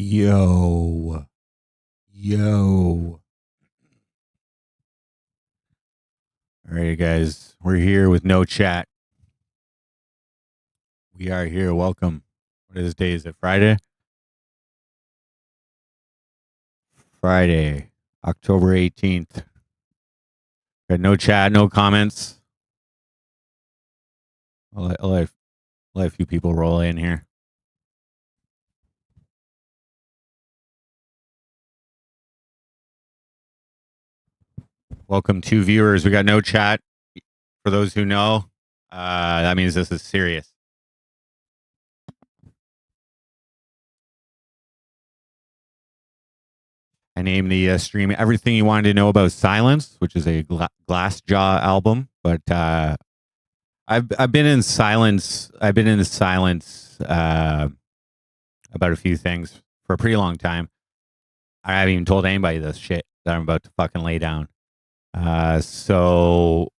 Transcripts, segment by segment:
Yo, yo. All right, guys, we're here with no chat. We are here. Welcome. What is day? Is it Friday? Friday, October 18th. Got no chat, no comments. I'll let a few people roll in here. Welcome to viewers. We got no chat. For those who know, that means this is serious. I named the stream "Everything You Wanted to Know About Silence," which is a Glassjaw album. But I've been in silence. I've been in silence about a few things for a pretty long time. I haven't even told anybody this shit that I'm about to fucking lay down. So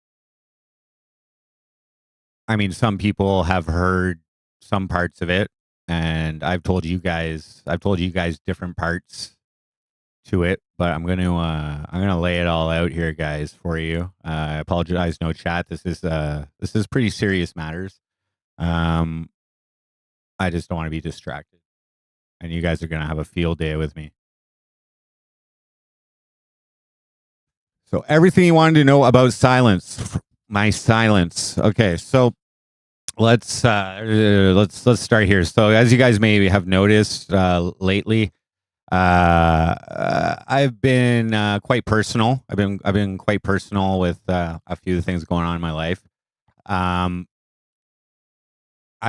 I mean, some people have heard some parts of it, and I've told you guys different parts to it, but I'm gonna lay it all out here, guys, for you. I apologize, no chat. This is pretty serious matters. I just don't want to be distracted, and you guys are gonna have a field day with me. So everything you wanted to know about silence, my silence. Okay, so let's start here. So as you guys may have noticed lately, I've been quite personal. I've been quite personal with a few things going on in my life. I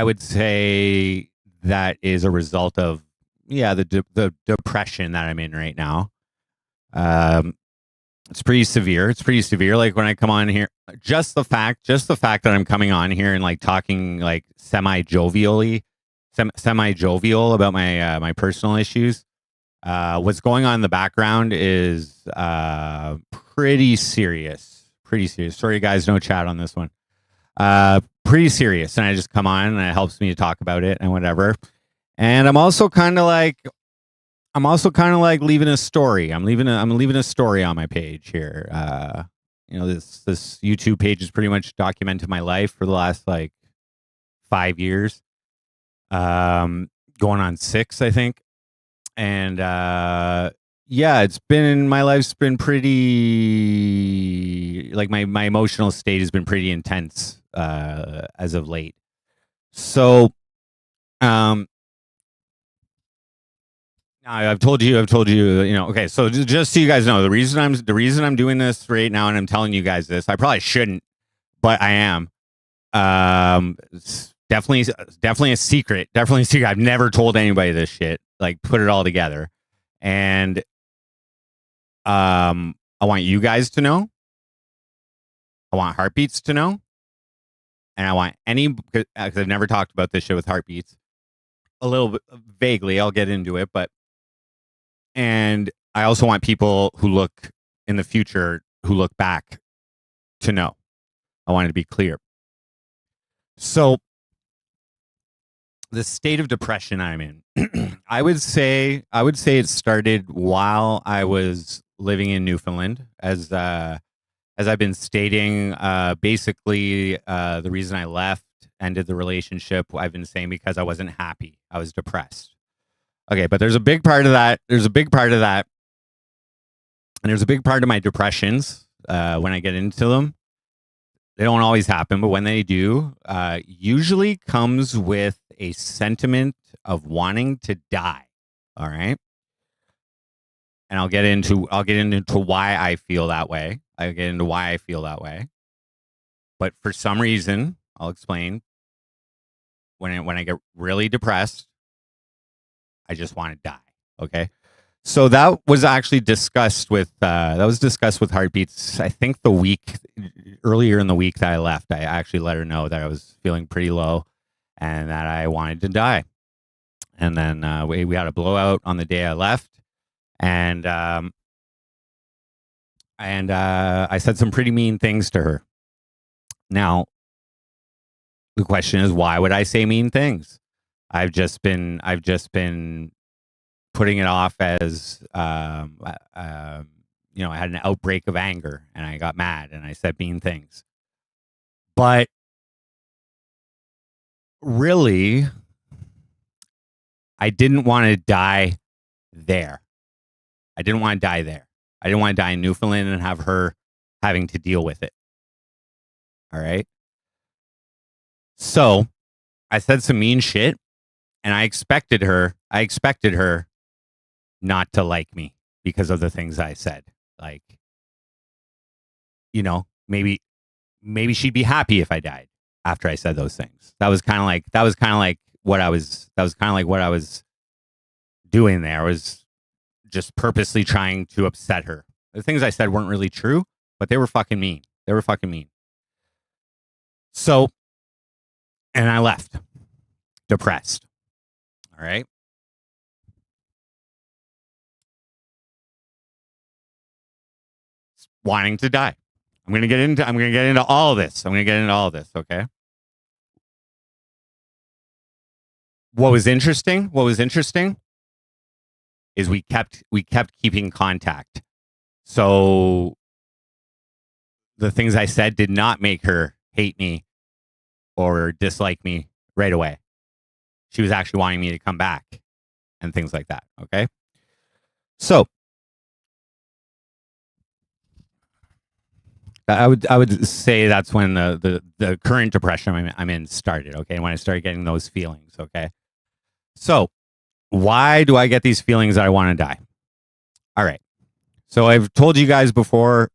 would say that is a result of the depression that I'm in right now. It's pretty severe. It's pretty severe. Like when I come on here, just the fact that I'm coming on here and like talking like semi jovial about my personal issues. What's going on in the background is pretty serious. Pretty serious. Sorry, guys, no chat on this one. Pretty serious, and I just come on and it helps me to talk about it and whatever. And I'm also kind of like leaving a story. I'm leaving a story on my page here. This YouTube page has pretty much documented my life for the last like 5 years, going on 6, I think. And it's been my life's been pretty like my emotional state has been pretty intense as of late. So I've told you, okay, so just so you guys know, the reason I'm doing this right now and I'm telling you guys this, I probably shouldn't, but I am. It's definitely a secret. Definitely a secret. I've never told anybody this shit. Like put it all together. And I want you guys to know. I want Heartbeats to know. And I want because I've never talked about this shit with Heartbeats. A little bit vaguely, I'll get into it, and I also want people who look in the future, who look back, to know. I want it to be clear. So the state of depression I'm in, I would say it started while I was living in Newfoundland. As I've been stating, basically the reason I left, ended the relationship, I've been saying because I wasn't happy. I was depressed. Okay, but there's a big part of that. And there's a big part of my depressions when I get into them. They don't always happen, but when they do, usually comes with a sentiment of wanting to die. All right. And I'll get into why I feel that way. But for some reason, I'll explain. When I get really depressed, I just want to die. Okay. So that was actually discussed with Heartbeats. I think earlier in the week that I left, I actually let her know that I was feeling pretty low and that I wanted to die. And then we had a blowout on the day I left, and I said some pretty mean things to her. Now, the question is, why would I say mean things? I've just been putting it off as, I had an outbreak of anger and I got mad and I said mean things. But really, I didn't want to die there. I didn't want to die there. I didn't want to die in Newfoundland and have her having to deal with it. All right. So I said some mean shit and I expected her not to like me because of the things I said. Like, maybe she'd be happy if I died after I said those things. That was kind of like what I was doing there, was just purposely trying to upset her. The things I said weren't really true, but they were fucking mean. So, and I left depressed. All right. Wanting to die. I'm gonna get into all of this. Okay. What was interesting is we kept keeping contact. So the things I said did not make her hate me or dislike me right away. She was actually wanting me to come back and things like that. Okay. So I would say that's when the current depression I'm in started. Okay. When I started getting those feelings. Okay. So why do I get these feelings that I want to die? All right. So I've told you guys before,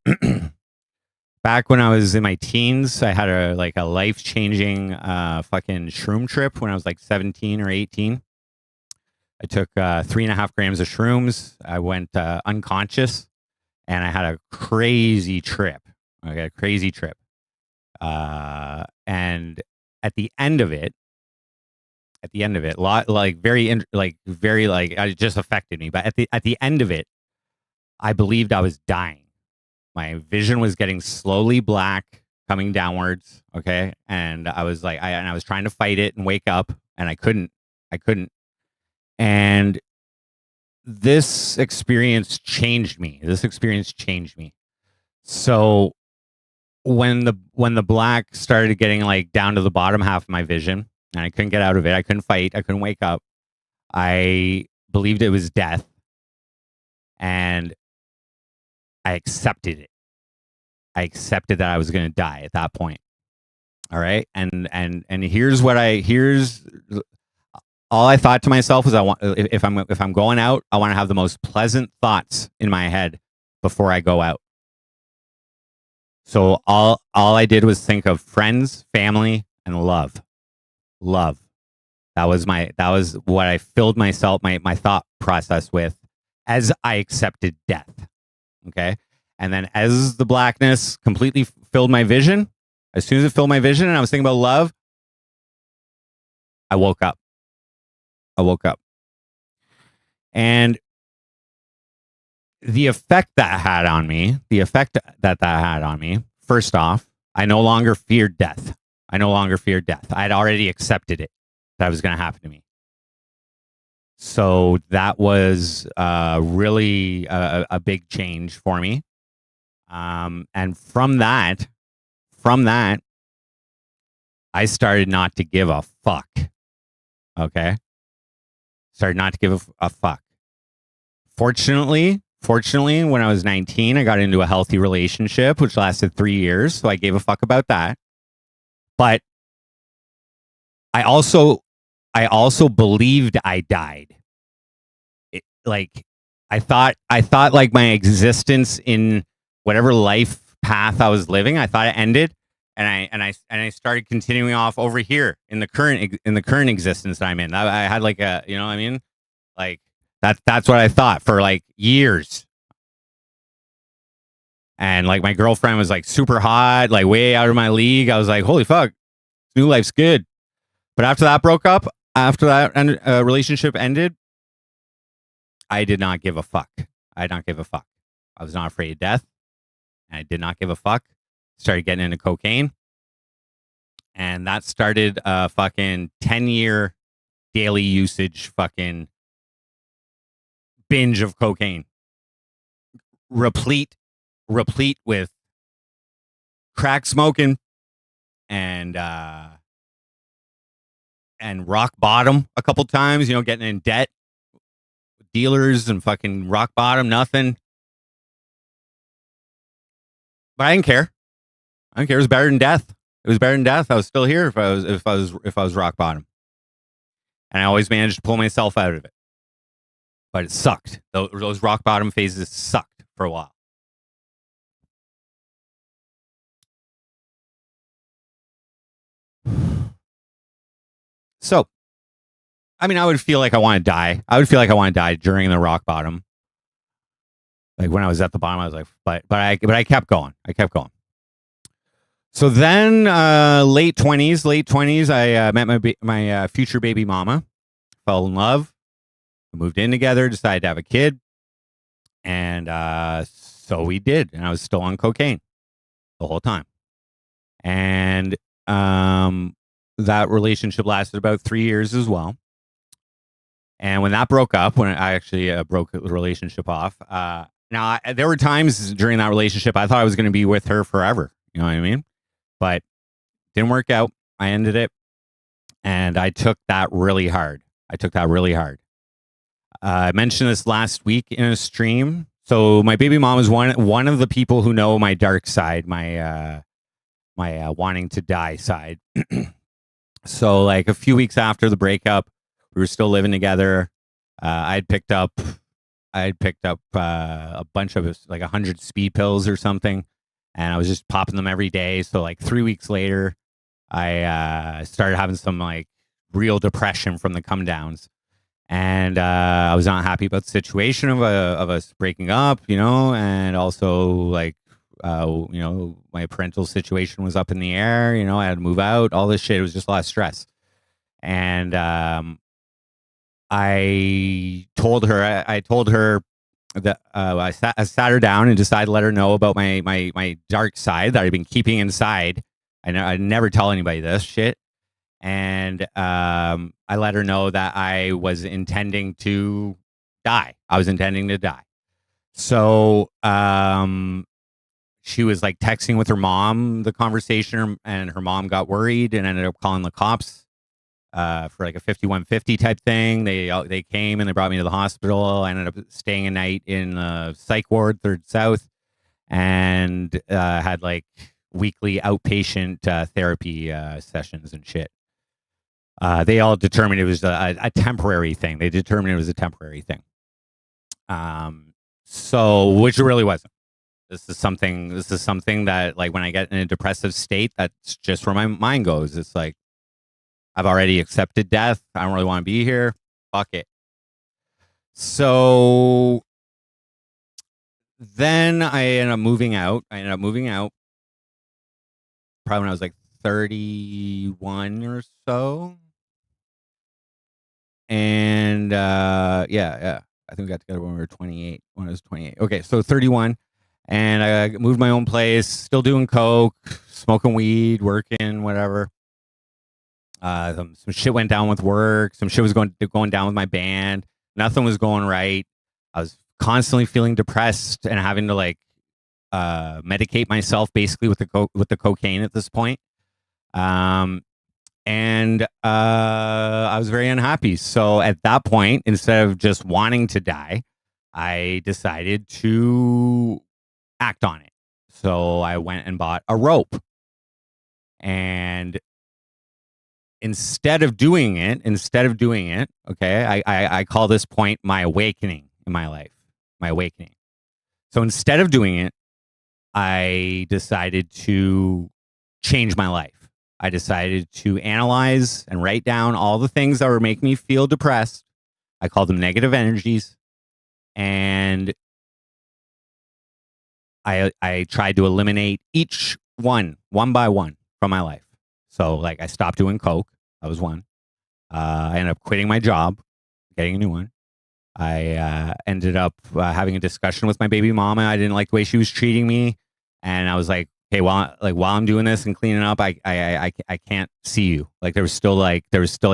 back when I was in my teens, I had a life-changing fucking shroom trip when I was like 17 or 18. I took 3.5 grams of shrooms. I went unconscious and I had a crazy trip. Okay, a crazy trip. And at the end of it, it just affected me. But at the end of it, I believed I was dying. My vision was getting slowly black, coming downwards. Okay, and I was like, I was trying to fight it and wake up, and I couldn't. And this experience changed me. So when the black started getting like down to the bottom half of my vision, and I couldn't get out of it, I couldn't fight, I couldn't wake up, I believed it was death, and I accepted it. I accepted that I was going to die at that point. All right, and here's all I thought to myself was, if I'm going out, I want to have the most pleasant thoughts in my head before I go out. So all I did was think of friends, family, and love. That was what I filled my thought process with as I accepted death. Okay. And then as the blackness completely filled my vision, as soon as it filled my vision and I was thinking about love, I woke up. And the effect that had on me, first off, I no longer feared death. I'd already accepted it, that was going to happen to me. So that was really a big change for me. And from that, I started not to give a fuck. Okay. Started not to give a fuck. Fortunately, when I was 19, I got into a healthy relationship, which lasted 3 years. So I gave a fuck about that. But I also believed I died. I thought like my existence in whatever life path I was living, I thought it ended, and I started continuing off over here in the current existence that I'm in. I had like a, you know what I mean? Like that's what I thought for like years. And like my girlfriend was like super hot, like way out of my league. I was like, holy fuck, new life's good. But after that relationship ended, I did not give a fuck. I was not afraid of death. And I did not give a fuck. Started getting into cocaine. And that started a fucking 10-year daily usage fucking binge of cocaine, replete with crack smoking and rock bottom a couple times, getting in debt with dealers and fucking rock bottom, nothing. But I didn't care. I didn't care. It was better than death. It was better than death. I was still here if I was rock bottom. And I always managed to pull myself out of it. But it sucked. Those rock bottom phases sucked for a while. So, I mean, I would feel like I want to die. I would feel like I want to die during the rock bottom. Like when I was at the bottom, I was like, but I kept going. So then, late 20s, I met my future baby mama, fell in love, moved in together, decided to have a kid, and so we did. And I was still on cocaine the whole time, and that relationship lasted about 3 years as well. And when that broke up, when I actually broke the relationship off, now there were times during that relationship I thought I was going to be with her forever. You know what I mean? But didn't work out. I ended it, and I took that really hard. I mentioned this last week in a stream. So my baby mom is one of the people who know my dark side, my wanting to die side. So like a few weeks after the breakup, we were still living together. I'd picked up a bunch of like 100 speed pills or something, and I was just popping them every day. So like 3 weeks later, I started having some like real depression from the come downs, and I was not happy about the situation of us breaking up, and also like my parental situation was up in the air. I had to move out. All this shit. It was just a lot of stress, and I told her that I sat her down and decided to let her know about my dark side that I'd been keeping inside. I never tell anybody this shit. And I let her know that I was intending to die. So she was like texting with her mom the conversation, and her mom got worried and ended up calling the cops. For like a 5150 type thing. They came and they brought me to the hospital. I ended up staying a night in the psych ward, 3rd South, and had like weekly outpatient therapy sessions and shit. They all determined it was a temporary thing. So, which it really wasn't. This is something that like when I get in a depressive state, that's just where my mind goes. It's like, I've already accepted death. I don't really want to be here. Fuck it. So then I ended up moving out. Probably when I was like 31 or so. And yeah. I think we got together when we were 28. When I was 28. Okay, so 31. And I moved my own place, still doing coke, smoking weed, working, whatever. Some shit went down with work. Some shit was going down with my band. Nothing was going right. I was constantly feeling depressed and having to like medicate myself basically with the cocaine at this point. And I was very unhappy. So at that point, instead of just wanting to die, I decided to act on it. So I went and bought a rope, and instead of doing it, okay, I call this point my awakening in my life. So instead of doing it, I decided to change my life. I decided to analyze and write down all the things that were making me feel depressed. I call them negative energies. And I tried to eliminate each one by one from my life. So like I stopped doing coke. That was one. I ended up quitting my job, getting a new one. I ended up having a discussion with my baby mama. I didn't like the way she was treating me, and I was like, "Hey, while I'm doing this and cleaning up, I can't see you." Like there was still like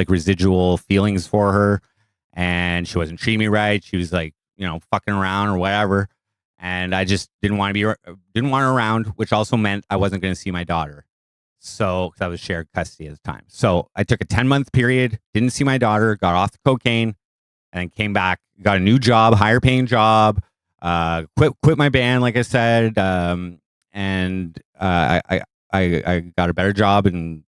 residual feelings for her, and she wasn't treating me right. She was like fucking around or whatever. And I just didn't want her around, which also meant I wasn't going to see my daughter. So, because I was shared custody at the time. So I took a 10-month period, didn't see my daughter, got off the cocaine, and then came back, got a new job, higher paying job, quit my band, like I said, and I got a better job, and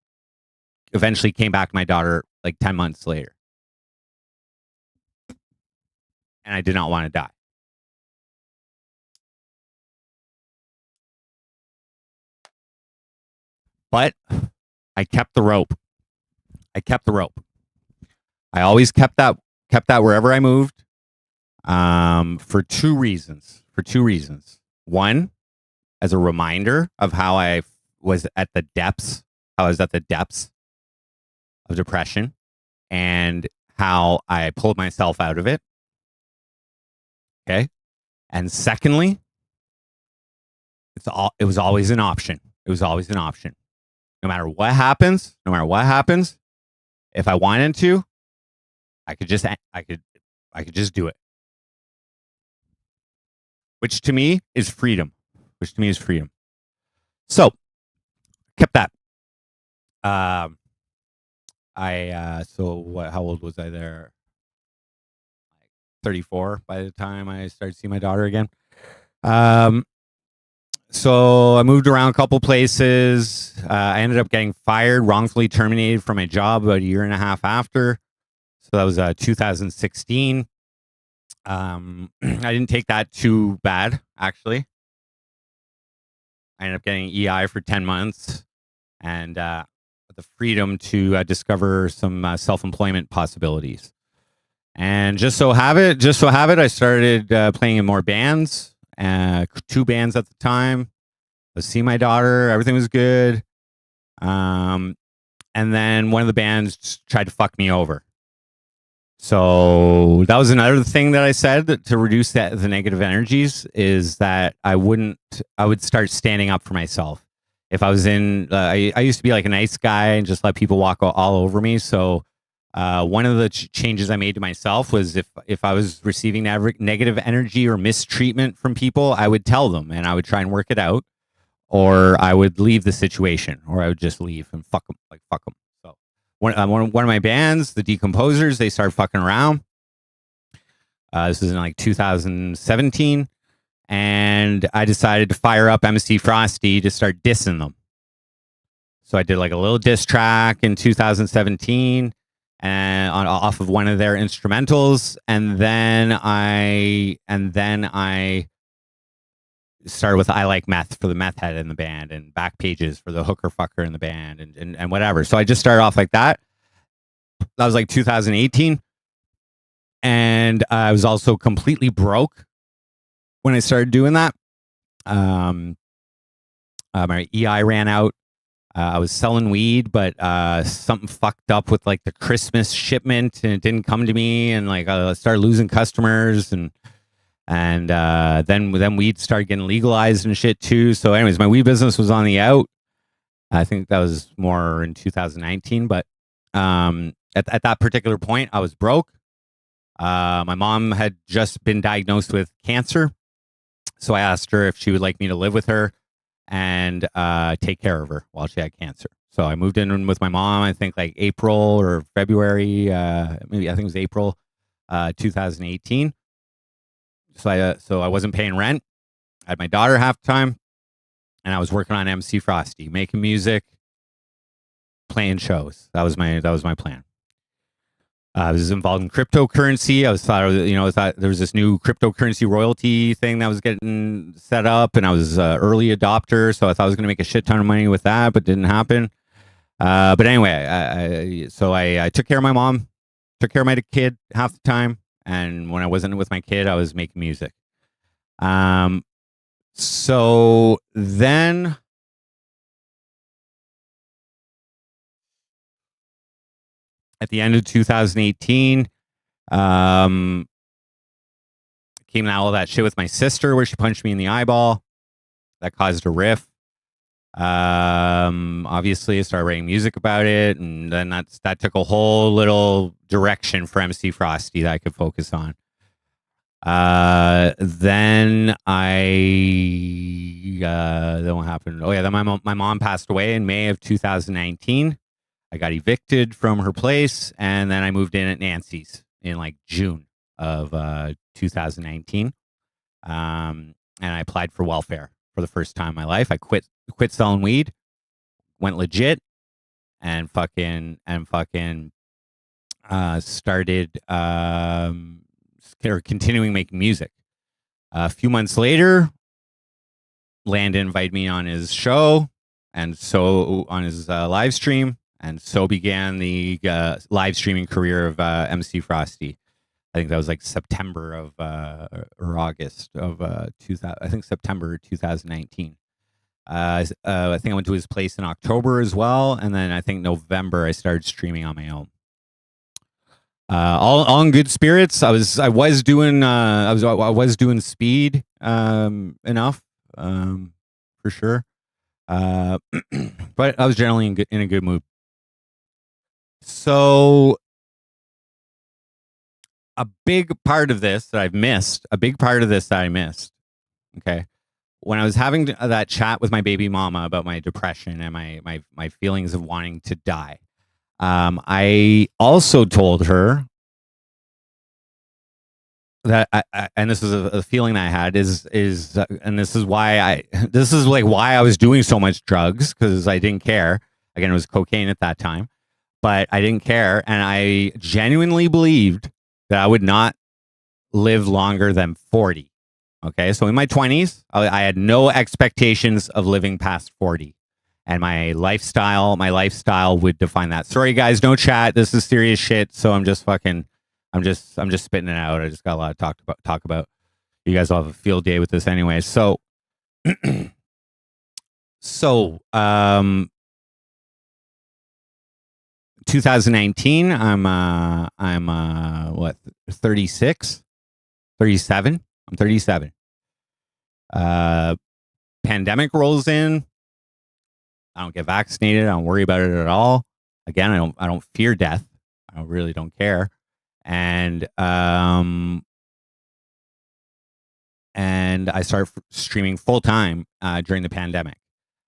eventually came back to my daughter like 10 months later. And I did not want to die. But I kept the rope. I always kept that wherever I moved. For two reasons. One, as a reminder of how I was at the depths of depression and how I pulled myself out of it. Okay. And secondly, it was always an option. No matter what happens, if I wanted to, I could just do it. Which to me is freedom. So, kept that. How old was I there? 34 by the time I started seeing my daughter again. So I moved around a couple places. I ended up getting fired, wrongfully terminated from my job about a year and a half after. So that was 2016. I didn't take that too bad, actually. I ended up getting EI for 10 months and the freedom to discover some self-employment possibilities. And just so have it, I started playing in more bands. 2 bands at the time. I was seeing my daughter. Everything was good. And then one of the bands tried to fuck me over. So that was another thing that I said to reduce the negative energies is that I would start standing up for myself. If I was in, I used to be like a nice guy and just let people walk all over me. So one of the changes I made to myself was if I was receiving negative energy or mistreatment from people, I would tell them and I would try and work it out, or I would leave the situation, or I would just leave and fuck them. So one of my bands, the Decomposers, they started fucking around. This was in like 2017, and I decided to fire up MC Frosty to start dissing them. So I did like a little diss track in 2017. And off of one of their instrumentals, and then I started with "I Like Meth" for the meth head in the band, and Back Pages for the hooker fucker in the band, and whatever. So I just started off like that. That was like 2018, and I was also completely broke when I started doing that. My EI ran out. I was selling weed, but something fucked up with like the Christmas shipment, and it didn't come to me, and like I started losing customers, and then weed started getting legalized and shit too. So, anyways, my weed business was on the out. I think that was more in 2019, but at that particular point, I was broke. My mom had just been diagnosed with cancer, so I asked her if she would like me to live with her and take care of her while she had cancer. So I moved in with my mom, I think like April or February, maybe I think it was April 2018. So I wasn't paying rent. I had my daughter half the time, and I was working on MC Frosty, making music, playing shows. That was my plan. I was involved in cryptocurrency. I thought there was this new cryptocurrency royalty thing that was getting set up, and I was an early adopter, so I thought I was going to make a shit ton of money with that, but didn't happen. But anyway, I took care of my mom, took care of my kid half the time, and when I wasn't with my kid, I was making music. So then at the end of 2018, came out all that shit with my sister where she punched me in the eyeball. That caused a rift. Obviously I started writing music about it, and then that took a whole little direction for MC Frosty that I could focus on. Then then what happened? Oh yeah, then my mom passed away in May of 2019. I got evicted from her place, and then I moved in at Nancy's in like June of 2019. And I applied for welfare for the first time in my life. I quit selling weed, went legit, and fucking started or continuing making music. A few months later, Landon invited me on his show, and so on his live stream, and so began the live streaming career of MC Frosty. I think that was like September of or August of 2000. I think September 2019. I think I went to his place in October as well, and then I think November I started streaming on my own. All in good spirits. I was doing speed enough for sure, but I was generally in a good mood. So a big part of this that I missed. Okay, when I was having that chat with my baby mama about my depression and my feelings of wanting to die, I also told her that and this is a feeling that I had is and this is why I was doing so much drugs, because I didn't care. Again, it was cocaine at that time, but I didn't care, and I genuinely believed that I would not live longer than 40. Okay, so in my 20s, I had no expectations of living past 40, and my lifestyle would define that. Sorry, guys, no chat. This is serious shit. So I'm just spitting it out. I just got a lot to talk about. You guys will have a field day with this anyway. So, 2019. I'm what, 36, 37. I'm 37. Pandemic rolls in. I don't get vaccinated. I don't worry about it at all. Again, I don't fear death. I really don't care. And I started streaming full time during the pandemic.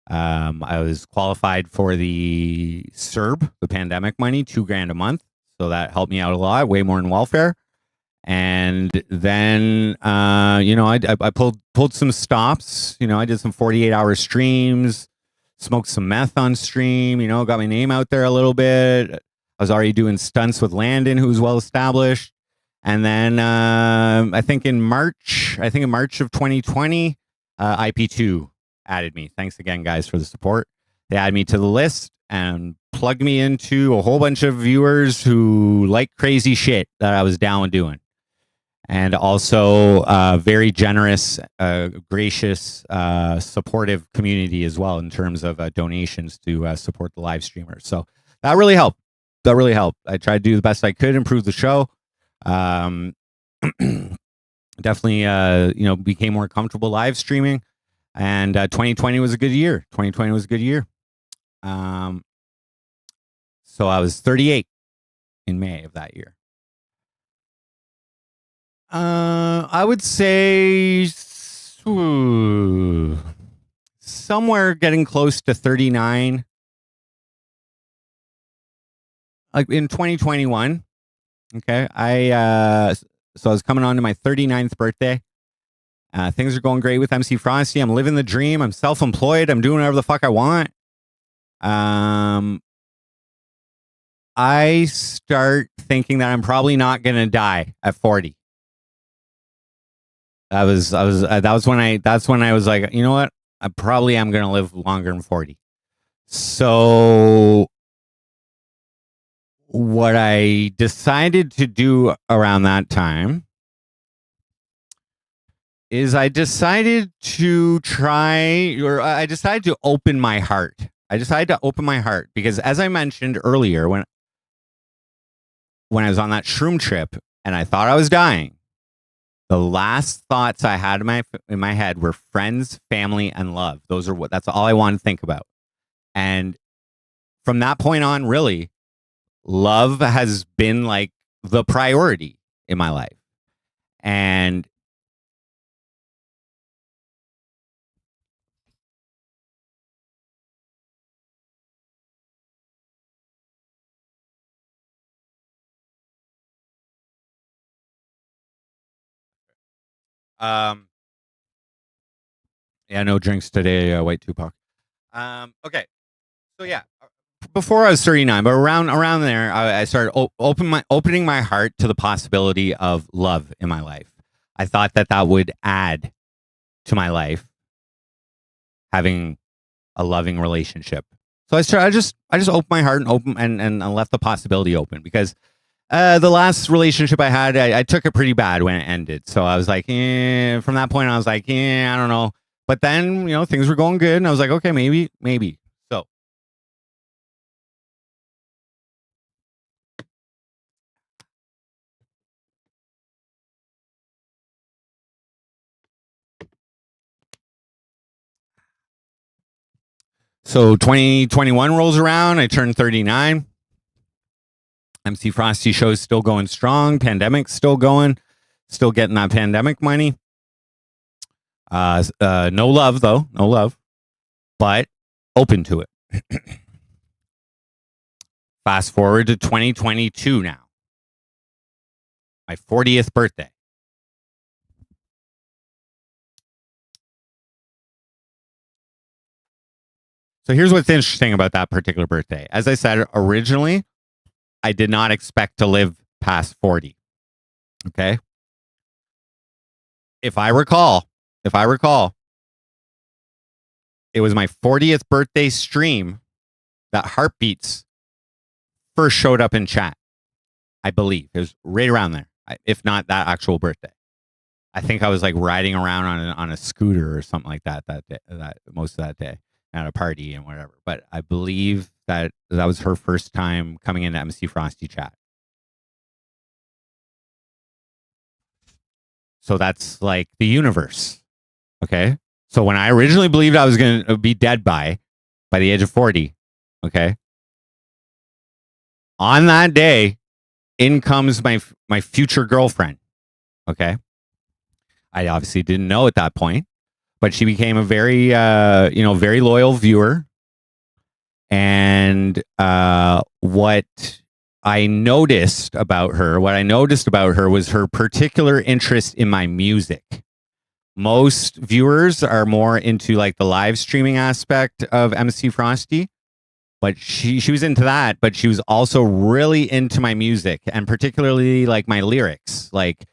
I was qualified for the CERB, the pandemic money, $2,000 a month, so that helped me out a lot, way more than welfare. And then I pulled some stops. I did some 48-hour streams, smoked some meth on stream. Got my name out there a little bit. I was already doing stunts with Landon, who was well established. And then I think in March of 2020, IP2 added me. Thanks again, guys, for the support. They added me to the list and plugged me into a whole bunch of viewers who like crazy shit that I was down with doing. And also very generous, gracious, supportive community as well in terms of donations to support the live streamers. So that really helped. I tried to do the best I could, improve the show. Definitely, became more comfortable live streaming. And 2020 was a good year. So I was 38 in May of that year. I would say somewhere getting close to 39. Like in 2021. Okay. So I was coming on to my 39th birthday. Things are going great with MC Frosty. I'm living the dream. I'm self-employed. I'm doing whatever the fuck I want. I start thinking that I'm probably not going to die at 40. That's when I was like, you know what? I probably am going to live longer than 40. So what I decided to do around that time is I decided to open my heart. Because as I mentioned earlier, when I was on that shroom trip and I thought I was dying, the last thoughts I had in my head were friends, family, and love. That's all I wanted to think about. And from that point on, really, love has been like the priority in my life. And um, yeah, no drinks today, White Tupac. Okay, so yeah, before I was 39, but around there, I started opening my heart to the possibility of love in my life. I thought that would add to my life, having a loving relationship. So I just opened my heart and left the possibility open, because the last relationship I had, I took it pretty bad when it ended. So I was like, from that point, I was like, I don't know. But then, things were going good, and I was like, okay, maybe. So 2021 rolls around. I turned 39. MC Frosty show's still going strong. Pandemic's still going. Still getting that pandemic money. No love, though. No love. But open to it. Fast forward to 2022 now. My 40th birthday. So here's what's interesting about that particular birthday. As I said, originally, I did not expect to live past 40. Okay. If I recall, it was my 40th birthday stream that Heartbeats first showed up in chat. I believe it was right around there, if not that actual birthday. I think I was like riding around on a scooter or something like that most of that day at a party and whatever. But I believe that was her first time coming into MC Frosty chat. So that's like the universe. Okay. So when I originally believed I was going to be dead by the age of 40, okay, on that day, in comes my future girlfriend. Okay. I obviously didn't know at that point, but she became a very, very loyal viewer. And what I noticed about her was her particular interest in my music. Most viewers are more into like the live streaming aspect of MC Frosty, but she was into that, but she was also really into my music, and particularly like my lyrics. Like,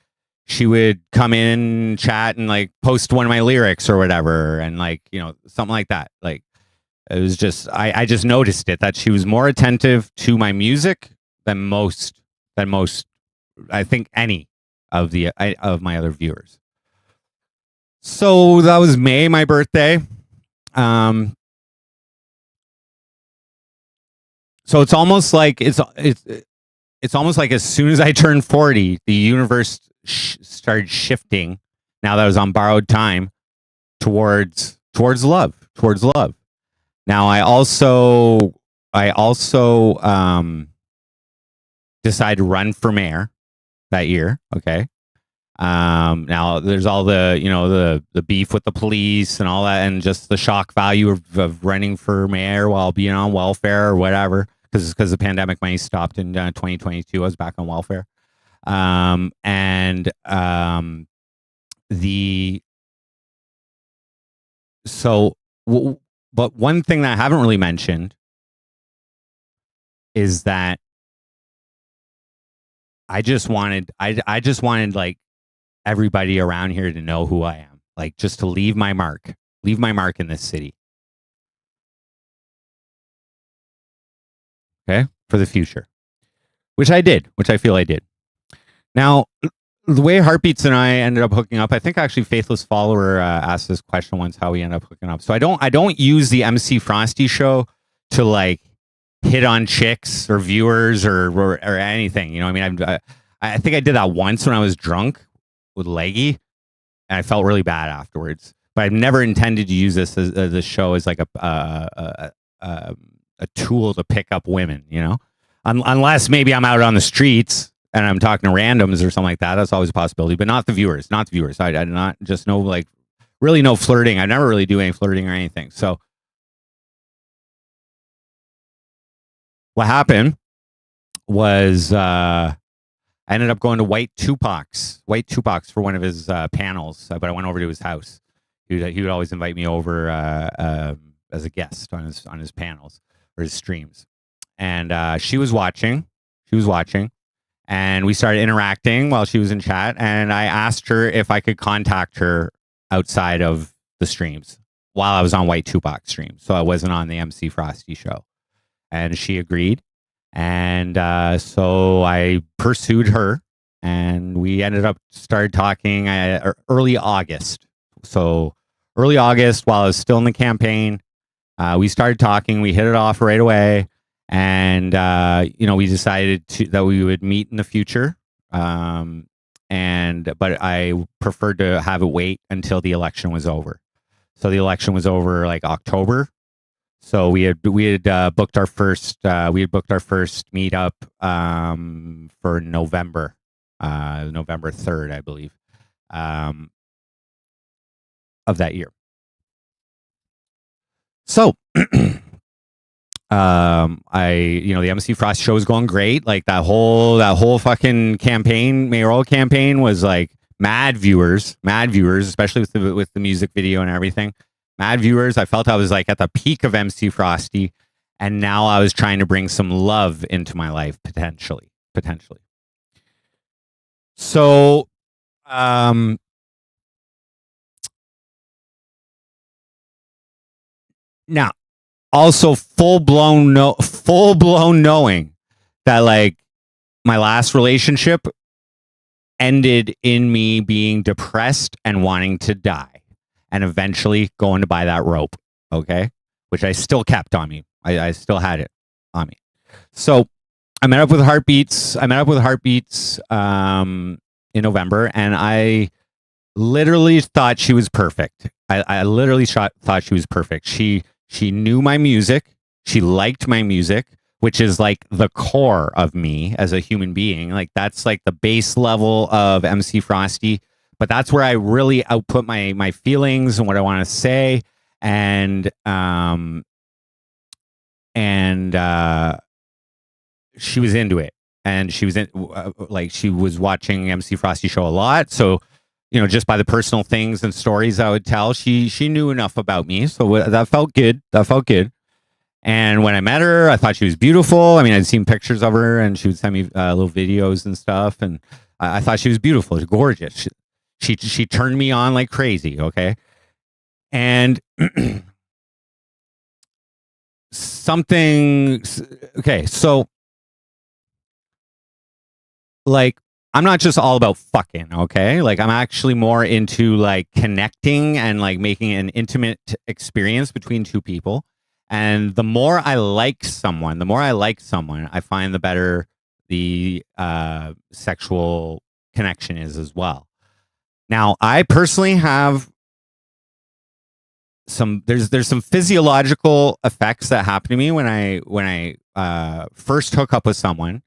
she would come in, chat, and like post one of my lyrics or whatever, and like, something like that. Like, it was just, I just noticed it, that she was more attentive to my music than most, I think, any of my other viewers. So that was May, my birthday. So it's almost like it's almost like as soon as I turned 40, the universe started shifting. Now that I was on borrowed time, towards love. Now I also decided to run for mayor that year. Okay. Now there's all the beef with the police and all that, and just the shock value of running for mayor while being on welfare or whatever, because the pandemic money stopped in 2022. I was back on welfare. But one thing that I haven't really mentioned is that I just wanted like everybody around here to know who I am, like just to leave my mark in this city. Okay. For the future, which I feel I did. Now, the way Heartbeats and I ended up hooking up, I think actually Faithless Follower asked this question once, how we ended up hooking up. So I don't use the MC Frosty show to like hit on chicks or viewers or anything. I mean, I think I did that once when I was drunk with Leggy, and I felt really bad afterwards. But I've never intended to use this show as like a tool to pick up women, unless maybe I'm out on the streets and I'm talking to randoms or something like that, that's always a possibility, but not the viewers, not the viewers. I did not just know, like, really no flirting. I never really do any flirting or anything. So what happened was I ended up going to White Tupac's for one of his panels, but I went over to his house. He would always invite me over as a guest on his panels or his streams, and she was watching. And we started interacting while she was in chat. And I asked her if I could contact her outside of the streams while I was on White Tupac stream. So I wasn't on the MC Frosty show. And she agreed. And so I pursued her. And we started talking early August. So early August, while I was still in the campaign, we started talking. We hit it off right away. And we decided that we would meet in the future, but I preferred to have it wait until the election was over. So the election was over like October. So we had booked our first meetup for November 3rd, I believe, of that year. So. The MC Frost show is going great. Like that whole fucking mayoral campaign was like mad viewers, especially with the music video and everything. Mad viewers. I felt I was like at the peak of MC Frosty, and now I was trying to bring some love into my life potentially. So, now. Also, full blown knowing that like my last relationship ended in me being depressed and wanting to die, and eventually going to buy that rope. Okay, which I still kept on me. I still had it on me. So I met up with Heartbeats. In November, and I literally thought she was perfect. I literally thought she was perfect. She knew my music. She liked my music, which is like the core of me as a human being. Like that's like the base level of MC Frosty. But that's where I really output my feelings and what I want to say. And she was into it. And she was she was watching MC Frosty show a lot. So just by the personal things and stories I would tell, she knew enough about me. So that felt good. And when I met her, I thought she was beautiful. I mean, I'd seen pictures of her, and she would send me little videos and stuff. And I thought she was beautiful. She was gorgeous. She turned me on like crazy. Okay. And so like, I'm not just all about fucking, okay? Like, I'm actually more into like connecting and like making an intimate experience between two people. And the more I like someone, I find the better the sexual connection is as well. Now, I personally have there's some physiological effects that happen to me when I first hook up with someone,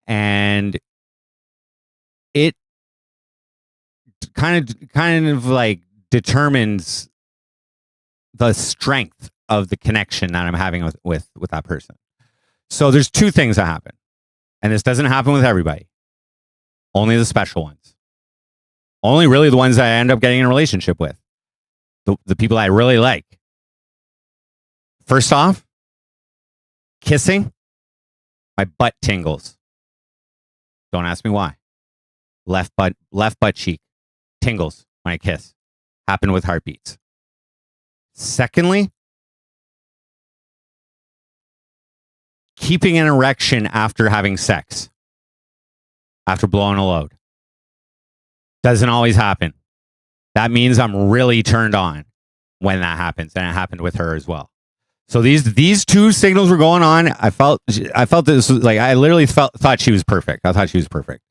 and it kind of like determines the strength of the connection that I'm having with that person. So there's two things that happen, and this doesn't happen with everybody. Only the special ones. Only really the ones that I end up getting in a relationship with. The people I really like. First off, kissing, my butt tingles. Don't ask me why. Left butt cheek tingles when I kiss. Happened with Heartbeats. Secondly, keeping an erection after having sex, after blowing a load, doesn't always happen. That means I'm really turned on when that happens, and it happened with her as well. So these two signals were going on. I felt this was like, I literally thought she was perfect. I thought she was perfect.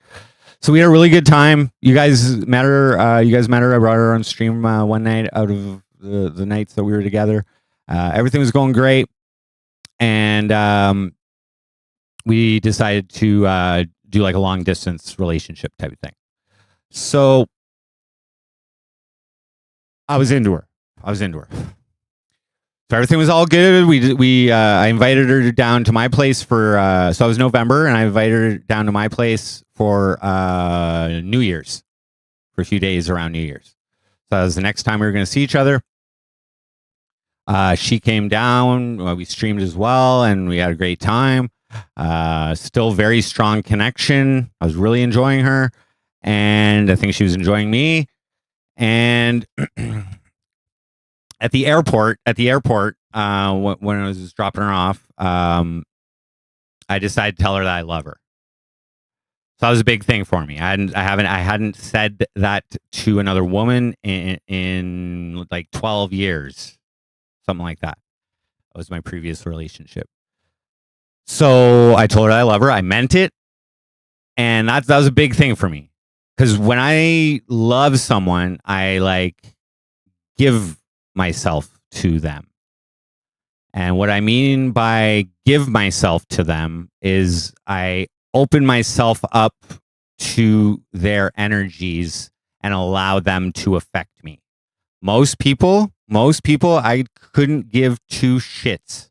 So we had a really good time. You guys met her. I brought her on stream one night out of the nights that we were together. Everything was going great, and we decided to do like a long distance relationship type of thing. So I was into her. So everything was all good. I invited her down to my place for, so it was November, and I invited her down to my place for New Year's, for a few days around New Year's. So that was the next time we were going to see each other. She came down. We streamed as well, and we had a great time. Still very strong connection. I was really enjoying her, and I think she was enjoying me. And at the airport, when I was dropping her off, I decided to tell her that I love her. So that was a big thing for me. I hadn't said that to another woman in like 12 years, something like that. That was my previous relationship. So I told her I love her. I meant it, and that was a big thing for me, because when I love someone, I like give myself to them. And what I mean by give myself to them is I open myself up to their energies and allow them to affect me. Most people, I couldn't give two shits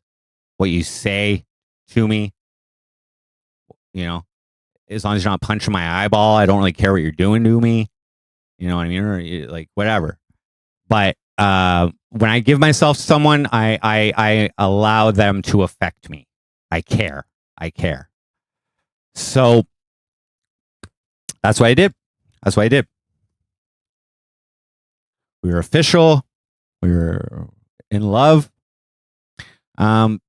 what you say to me. You know, as long as you're not punching my eyeball, I don't really care what you're doing to me. You know what I mean? Or like whatever. But when I give myself to someone, I allow them to affect me. I care. So that's what I did. We were official. We were in love. And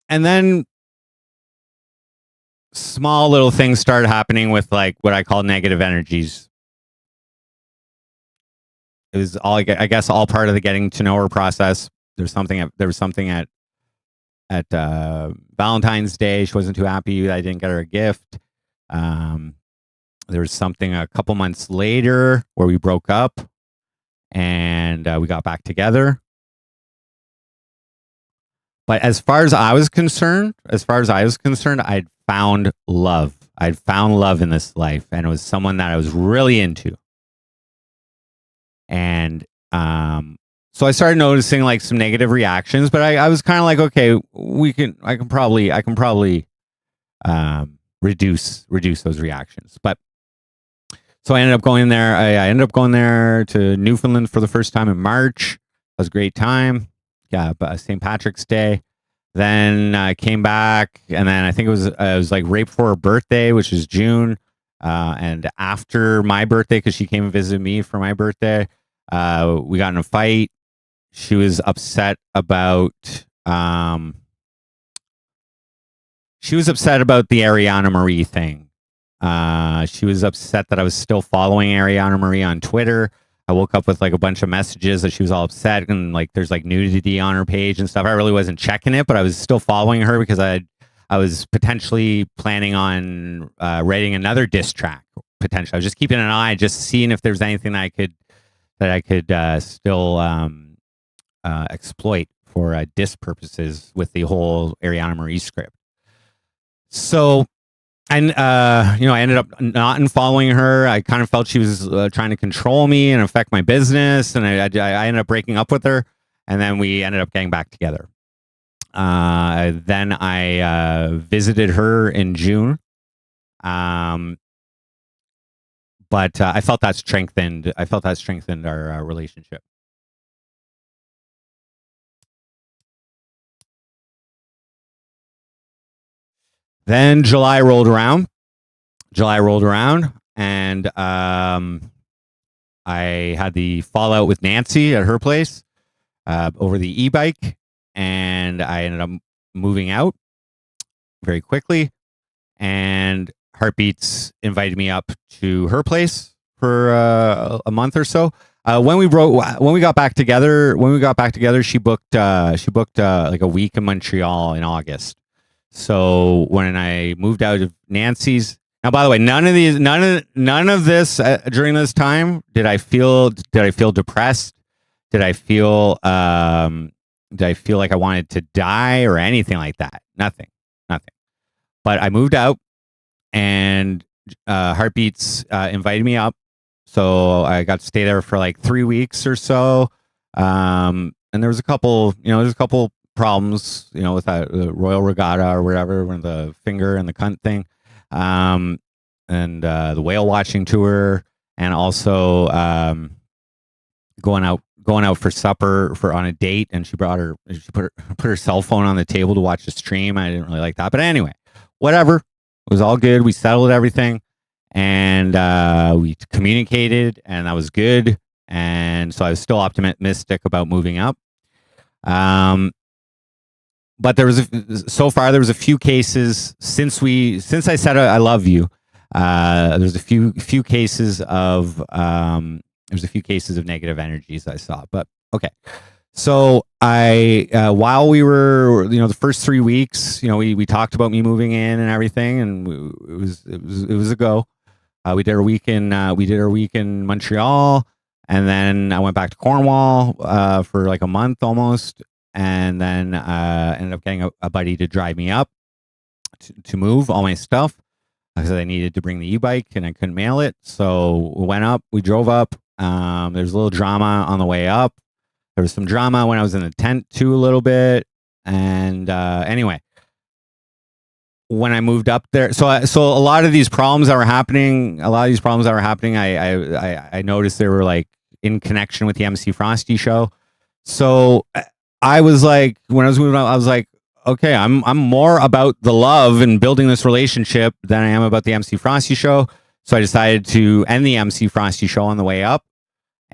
then small little things started happening with like what I call negative energies. It was all, I guess, all part of the getting to know her process. There was something at Valentine's Day. She wasn't too happy that I didn't get her a gift. There was something a couple months later where we broke up, and we got back together. But as far as I was concerned, I'd found love. I'd found love in this life, and it was someone that I was really into. And so I started noticing like some negative reactions, but I was kind of like, okay, I can probably reduce those reactions. But so I ended up going there. I ended up going there to Newfoundland for the first time in March. It was a great time. Yeah, St. Patrick's Day. Then I came back, and then I think it was like right before her birthday, which is June, and after my birthday, because she came and visited me for my birthday. We got in a fight. She was upset about the Ariana Marie thing. She was upset that I was still following Ariana Marie on Twitter. I woke up with like a bunch of messages that she was all upset, and like there's like nudity on her page and stuff. I really wasn't checking it, but I was still following her because I was potentially planning on writing another diss track. Potentially, I was just keeping an eye, just seeing if there's anything that I could still exploit for diss purposes with the whole Ariana Marie script. So, and I ended up not unfollowing her. I kind of felt she was trying to control me and affect my business, and I ended up breaking up with her, and then we ended up getting back together. Then I visited her in June. But I felt that strengthened. Our relationship. Then July rolled around, and I had the fallout with Nancy at her place over the e-bike, and I ended up moving out very quickly. And Heartbeats invited me up to her place for a month or so. When we got back together, she booked like a week in Montreal in August. So when I moved out of Nancy's, now by the way, none of this during this time did I feel depressed? Did I feel like I wanted to die or anything like that? Nothing. But I moved out. and Heartbeats invited me up, so I got to stay there for like 3 weeks or so. And there was a couple, problems, with that Royal Regatta or whatever, with the finger and the cunt thing, and the whale watching tour, and also going out for supper on a date, and she put her cell phone on the table to watch the stream. I didn't really like that, but anyway, whatever. It was all good. We settled everything, and we communicated, and that was good. And so I was still optimistic about moving up. But there was a few cases since I said I love you. There's a few cases of negative energies I saw. But okay, so I while we were the first 3 weeks, we talked about me moving in and everything, and it was a go. We did our week in Montreal, and then I went back to Cornwall for like a month almost, and then ended up getting a buddy to drive me up to move all my stuff, because I needed to bring the e-bike and I couldn't mail it. So we drove up. There's a little drama on the way up. There was some drama when I was in the tent too, a little bit. And anyway, when I moved up there, so a lot of these problems that were happening, I noticed they were like in connection with the MC Frosty show. So I was like, when I was moving up, I was like, okay, I'm more about the love and building this relationship than I am about the MC Frosty show. So I decided to end the MC Frosty show on the way up.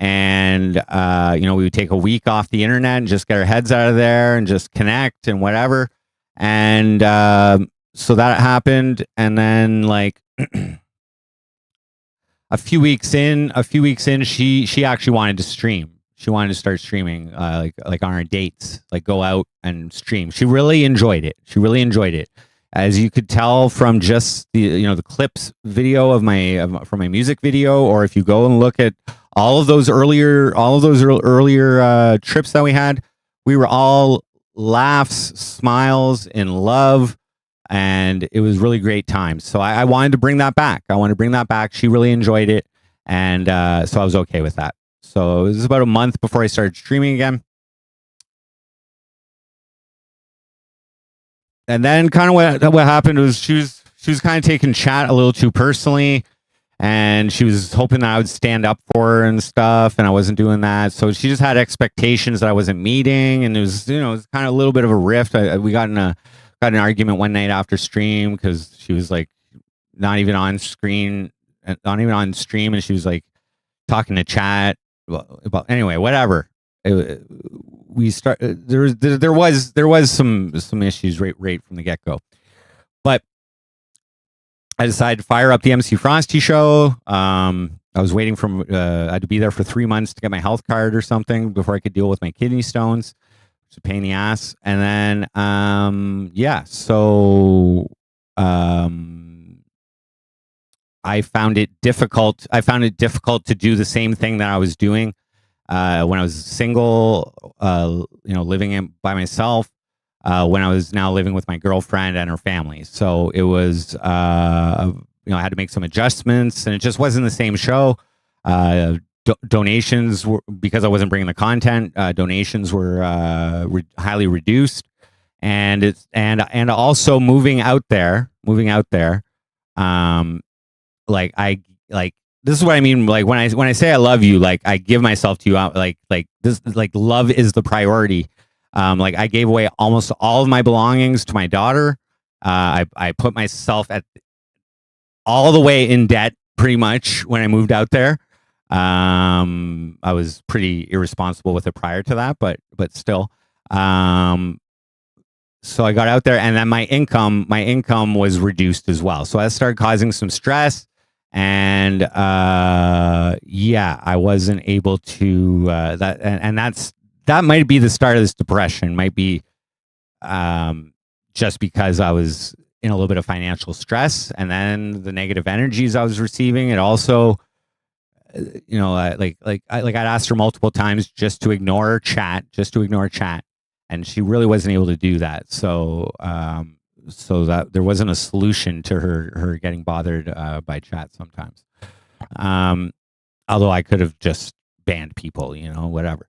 And, we would take a week off the internet and just get our heads out of there and just connect and whatever. And so that happened. And then like a few weeks in, she actually wanted to stream. She wanted to start streaming, like on our dates, like go out and stream. She really enjoyed it. As you could tell from just the clips video of from my music video, or if you go and look at all of those earlier trips that we had, we were all laughs, smiles, in love, and it was really great times. So I wanted to bring that back. She really enjoyed it, and so I was okay with that. So it was about a month before I started streaming again. And then kind of what happened was she was kind of taking chat a little too personally, and she was hoping that I would stand up for her and stuff, and I wasn't doing that. So she just had expectations that I wasn't meeting, and it was it was kind of a little bit of a rift. We got in an argument one night after stream because she was like not even on stream, and she was like talking to chat about anyway, whatever. There was some issues right from the get go, but I decided to fire up the MC Frosty show. I was waiting I had to be there for 3 months to get my health card or something before I could deal with my kidney stones. It's a pain in the ass. And then I found it difficult. To do the same thing that I was doing when I was single, living by myself. When I was now living with my girlfriend and her family, so it was I had to make some adjustments, and it just wasn't the same show. Donations were, because I wasn't bringing the content. Donations were highly reduced, and also moving out there. This is what I mean. Like when I say I love you, like I give myself to you. Like this, like love is the priority. Like I gave away almost all of my belongings to my daughter. I put myself all the way in debt pretty much when I moved out there. I was pretty irresponsible with it prior to that, but still. So I got out there, and then my income was reduced as well. So that started causing some stress, and I wasn't able to that might be the start of this depression. Might be just because I was in a little bit of financial stress, and then the negative energies I was receiving. It also, I'd asked her multiple times just to ignore chat, and she really wasn't able to do that. So that there wasn't a solution to her getting bothered by chat sometimes. Although I could have just banned people, whatever.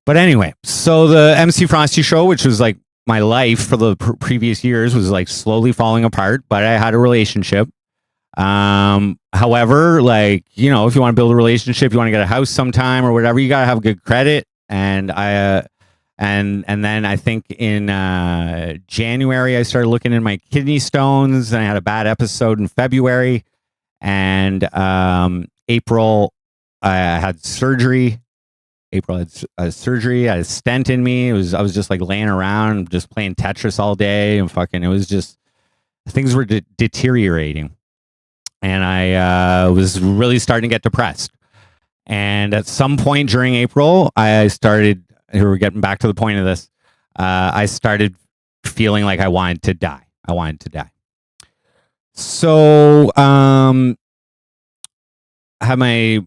But anyway, so the MC Frosty show, which was like my life for the previous years, was like slowly falling apart. But I had a relationship. However, like, if you want to build a relationship, you want to get a house sometime or whatever, you got to have good credit. And and then I think in January, I started looking into my kidney stones, and I had a bad episode in February. And April, I had surgery. April had surgery. I had a stent in me. I was just like laying around, just playing Tetris all day, and fucking. It was just things were deteriorating, and I was really starting to get depressed. And at some point during April, I started. Here we're getting back to the point of this. I started feeling like I wanted to die. So I had my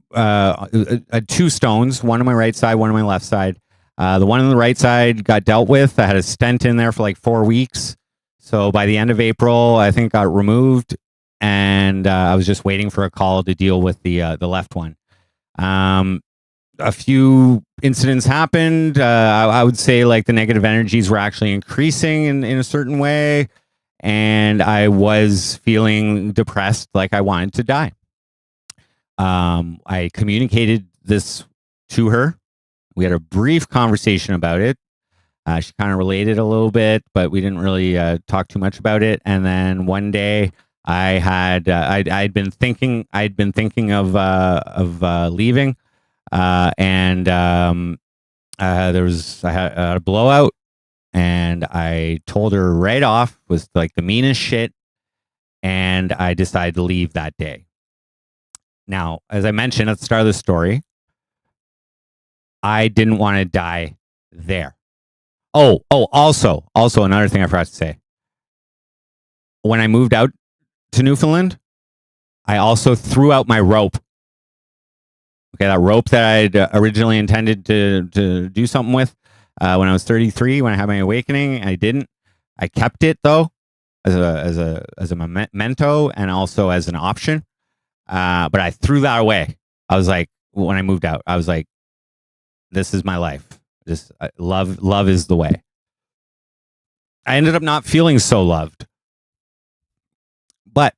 two stones, one on my right side, one on my left side. The one on the right side got dealt with. I had a stent in there for like 4 weeks. So by the end of April, I think it got removed, and I was just waiting for a call to deal with the left one. A few incidents happened. I would say like the negative energies were actually increasing in a certain way, and I was feeling depressed, like I wanted to die. I communicated this to her. We had a brief conversation about it. She kind of related a little bit, but we didn't really talk too much about it. And then one day, I'd been thinking of leaving, and I had a blowout, and I told her right off, was like the meanest shit, and I decided to leave that day. Now, as I mentioned at the start of the story, I didn't want to die there. Also another thing I forgot to say. When I moved out to Newfoundland, I also threw out my rope. Okay, that rope that I'd originally intended to do something with when I was 33, when I had my awakening. I didn't. I kept it though as a memento and also as an option. But I threw that away. I was like, when I moved out, I was like, this is my life. Just love is the way. I ended up not feeling so loved, but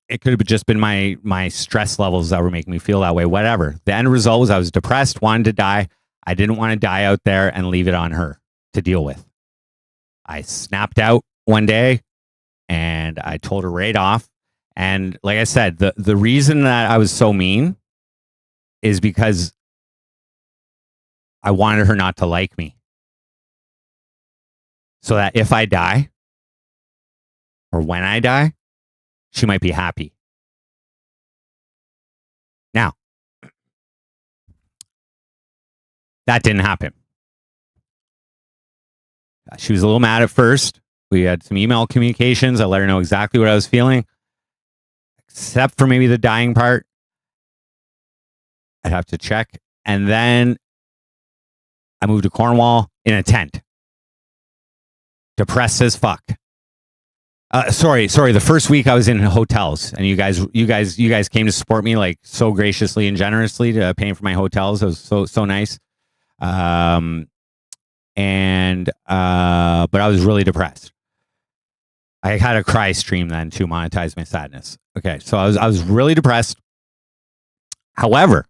it could have just been my stress levels that were making me feel that way. Whatever. The end result was I was depressed, wanted to die. I didn't want to die out there and leave it on her to deal with. I snapped out one day, and I told her right off. And like I said, the reason that I was so mean is because I wanted her not to like me. So that if I die, or when I die, she might be happy. Now, that didn't happen. She was a little mad at first. We had some email communications. I let her know exactly what I was feeling, except for maybe the dying part. I'd have to check. And then I moved to Cornwall in a tent. Depressed as fuck. Sorry. The first week I was in hotels, and you guys came to support me like so graciously and generously to paying for my hotels. It was so nice. But I was really depressed. I had a cry stream then to monetize my sadness. Okay, so I was really depressed. However,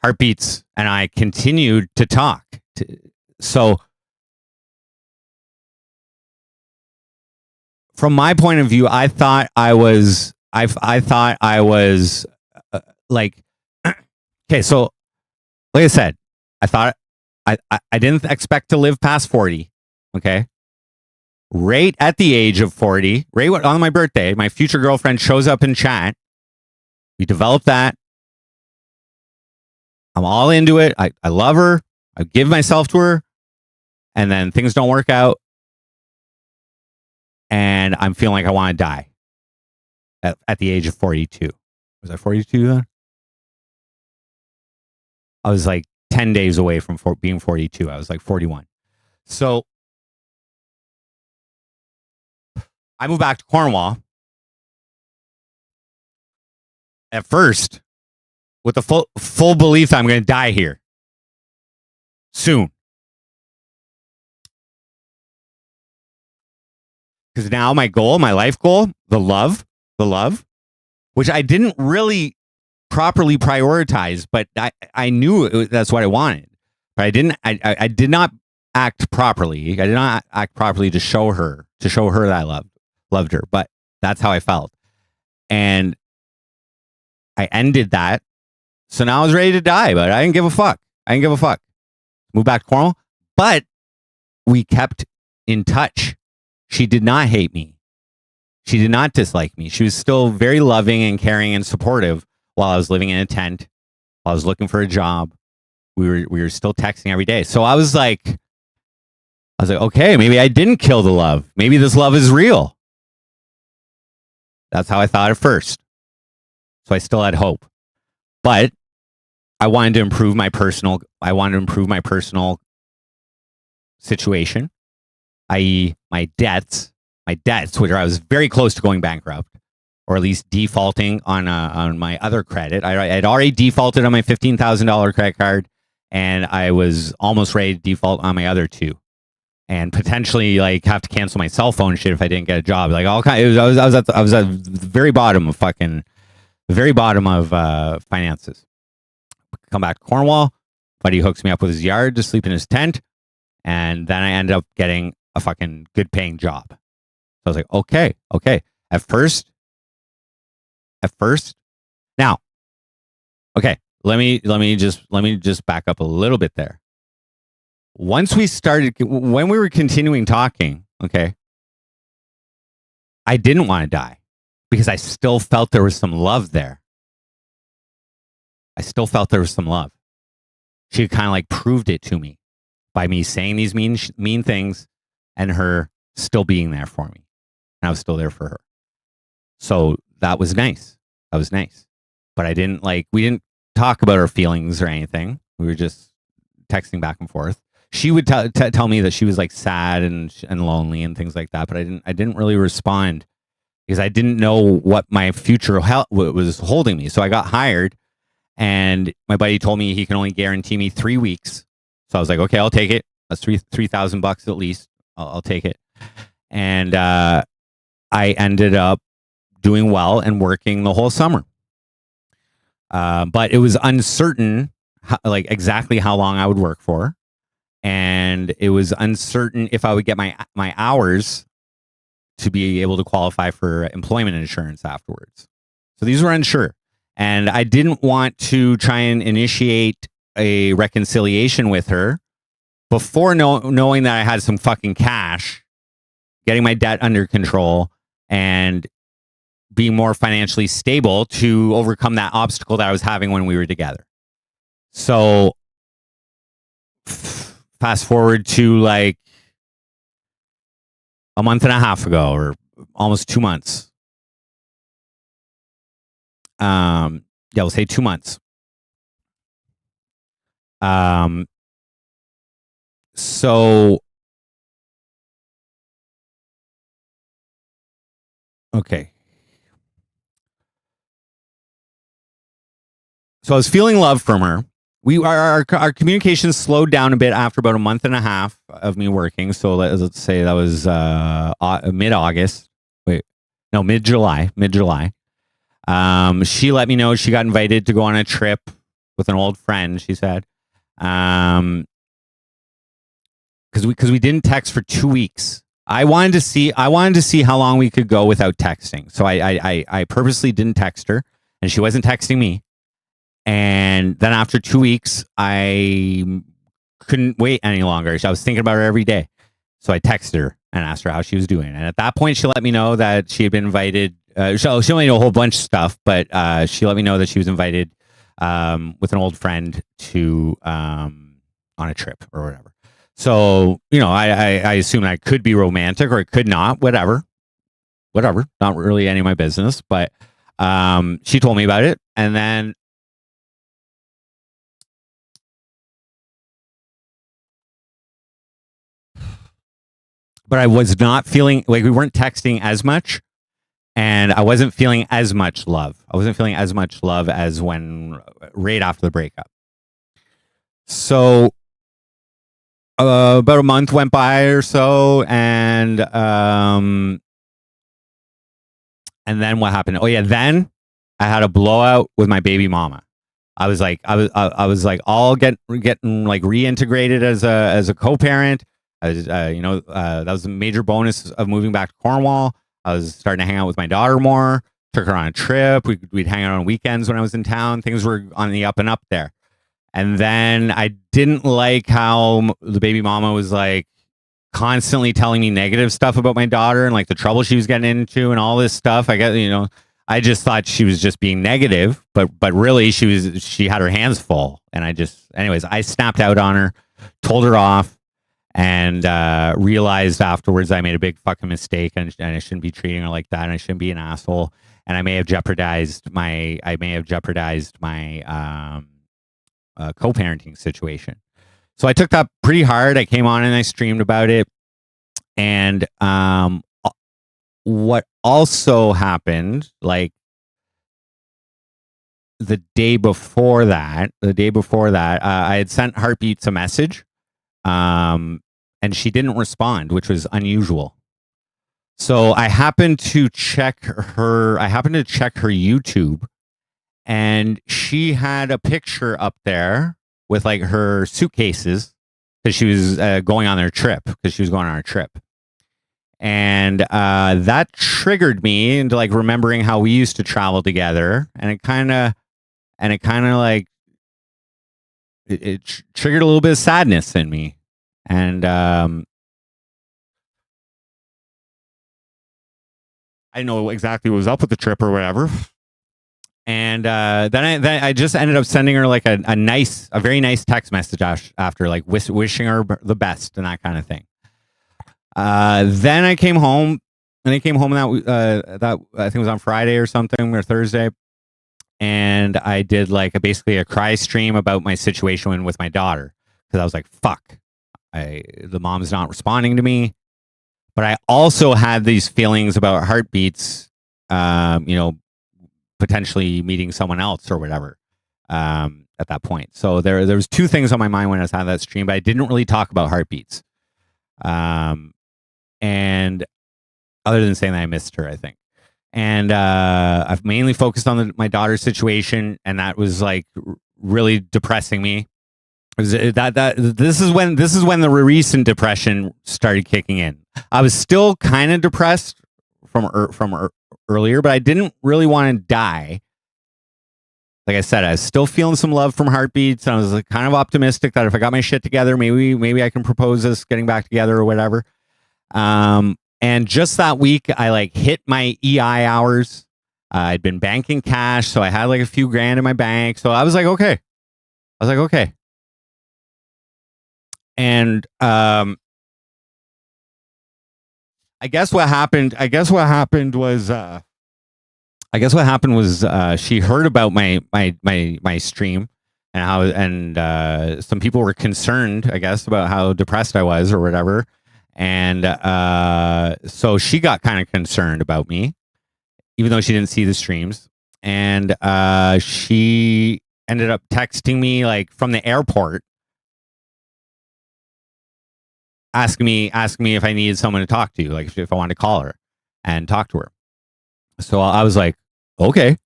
Heartbeats and I continued to talk. So from my point of view, I thought I was like, okay, so like I said, I thought I didn't expect to live past 40. Okay. Right at the age of 40, right on my birthday, my future girlfriend shows up in chat. We developed that. I'm all into it. I love her. I give myself to her. And then things don't work out. And I'm feeling like I want to die at the age of 42. Was I 42 then? I was like 10 days away from being 42. I was like 41. So I moved back to Cornwall at first with the full belief that I'm going to die here soon. Because now my goal, my life goal, the love, which I didn't really properly prioritize, but I knew that's what I wanted. But I did not act properly. I did not act properly to show her that I loved her. But that's how I felt. And I ended that. So now I was ready to die, but I didn't give a fuck. Moved back to Cornwall, but we kept in touch. She did not hate me. She did not dislike me. She was still very loving and caring and supportive while I was living in a tent. While I was looking for a job. We were still texting every day. So I was like, okay, maybe I didn't kill the love. Maybe this love is real. That's how I thought at first. So I still had hope. But I wanted to improve my personal situation, i.e. my debts, which I was very close to going bankrupt, or at least defaulting on my other credit. I had already defaulted on my $15,000 credit card, and I was almost ready to default on my other two, and potentially like have to cancel my cell phone shit if I didn't get a job. Like all kind, I was at the very bottom of finances. Come back to Cornwall, buddy hooks me up with his yard to sleep in his tent, and then I ended up getting a fucking good paying job. So I was like, okay. At first. Now, okay, let me just back up a little bit there. Once we started, when we were continuing talking, okay, I didn't want to die because I still felt there was some love there. She kind of like proved it to me by me saying these mean things and her still being there for me. And I was still there for her. So that was nice. But we didn't talk about our feelings or anything. We were just texting back and forth. She would tell me that she was like sad and lonely and things like that. But I didn't really respond because I didn't know what my future was holding me. So I got hired. And my buddy told me he can only guarantee me 3 weeks. So I was like, okay, I'll take it. That's $3,000 at least. I'll take it. And I ended up doing well and working the whole summer. But it was uncertain, like exactly how long I would work for. And it was uncertain if I would get my hours to be able to qualify for employment insurance afterwards. So these were unsure. And I didn't want to try and initiate a reconciliation with her before knowing that I had some fucking cash, getting my debt under control, and being more financially stable to overcome that obstacle that I was having when we were together. So fast forward to like a month and a half ago, or almost 2 months. We'll say 2 months. So okay. So I was feeling love from her. Our communication slowed down a bit after about a month and a half of me working. So let's say that was mid-August. Mid-July. She let me know she got invited to go on a trip with an old friend, she said. Because we didn't text for 2 weeks. I wanted to see how long we could go without texting. So I purposely didn't text her, and she wasn't texting me. And then after 2 weeks, I couldn't wait any longer. I was thinking about her every day. So I texted her and asked her how she was doing. And at that point, she let me know that she had been invited. She only knew a whole bunch of stuff, but she let me know that she was invited with an old friend to on a trip or whatever. So, I assume that could be romantic or it could not, whatever. Not really any of my business, but she told me about it. And then but I was not feeling like we weren't texting as much, and I wasn't feeling as much love. I wasn't feeling as much love as when right after the breakup. So about a month went by or so, and then what happened? Oh yeah, then I had a blowout with my baby mama. I was like all getting like reintegrated as a co-parent. I was, that was a major bonus of moving back to Cornwall. I was starting to hang out with my daughter more. Took her on a trip. We'd hang out on weekends when I was in town. Things were on the up and up there. And then I didn't like how the baby mama was like constantly telling me negative stuff about my daughter and like the trouble she was getting into and all this stuff. I guess, I just thought she was just being negative, but really she had her hands full. And I snapped out on her, told her off, and realized afterwards I made a big fucking mistake, and I shouldn't be treating her like that, and I shouldn't be an asshole, and I may have jeopardized my co-parenting situation. So I took that pretty hard. I came on and I streamed about it, and what also happened, like the day before that, I had sent Heartbeats a message. And she didn't respond, which was unusual. So I happened to check her YouTube, and she had a picture up there with like her suitcases because she was going on a trip. And that triggered me into like remembering how we used to travel together, and it kind of like it triggered a little bit of sadness in me. And I didn't know exactly what was up with the trip or whatever. And then I just ended up sending her like a very nice text message after, like wishing her the best and that kind of thing. Then I came home, that I think it was on Friday or something, or Thursday, and I did like basically a cry stream about my situation with my daughter, because I was like, fuck. The mom's not responding to me, but I also had these feelings about Heartbeats, potentially meeting someone else or whatever, at that point. So there was two things on my mind when I was having that stream, but I didn't really talk about Heartbeats. And other than saying that I missed her, I think. And I've mainly focused on my daughter's situation, and that was like really depressing me. This is when the recent depression started kicking in. I was still kind of depressed from earlier, but I didn't really want to die. Like I said, I was still feeling some love from Heartbeats, and I was like kind of optimistic that if I got my shit together, maybe I can propose us getting back together or whatever. And just that week, I like hit my EI hours. I'd been banking cash, so I had like a few grand in my bank. So I was like, okay. And I guess what happened was she heard about my stream and some people were concerned, I guess, about how depressed I was or whatever. And so she got kind of concerned about me, even though she didn't see the streams. And she ended up texting me like from the airport, asking me if I needed someone to talk to, like if I wanted to call her and talk to her. So I was like, okay.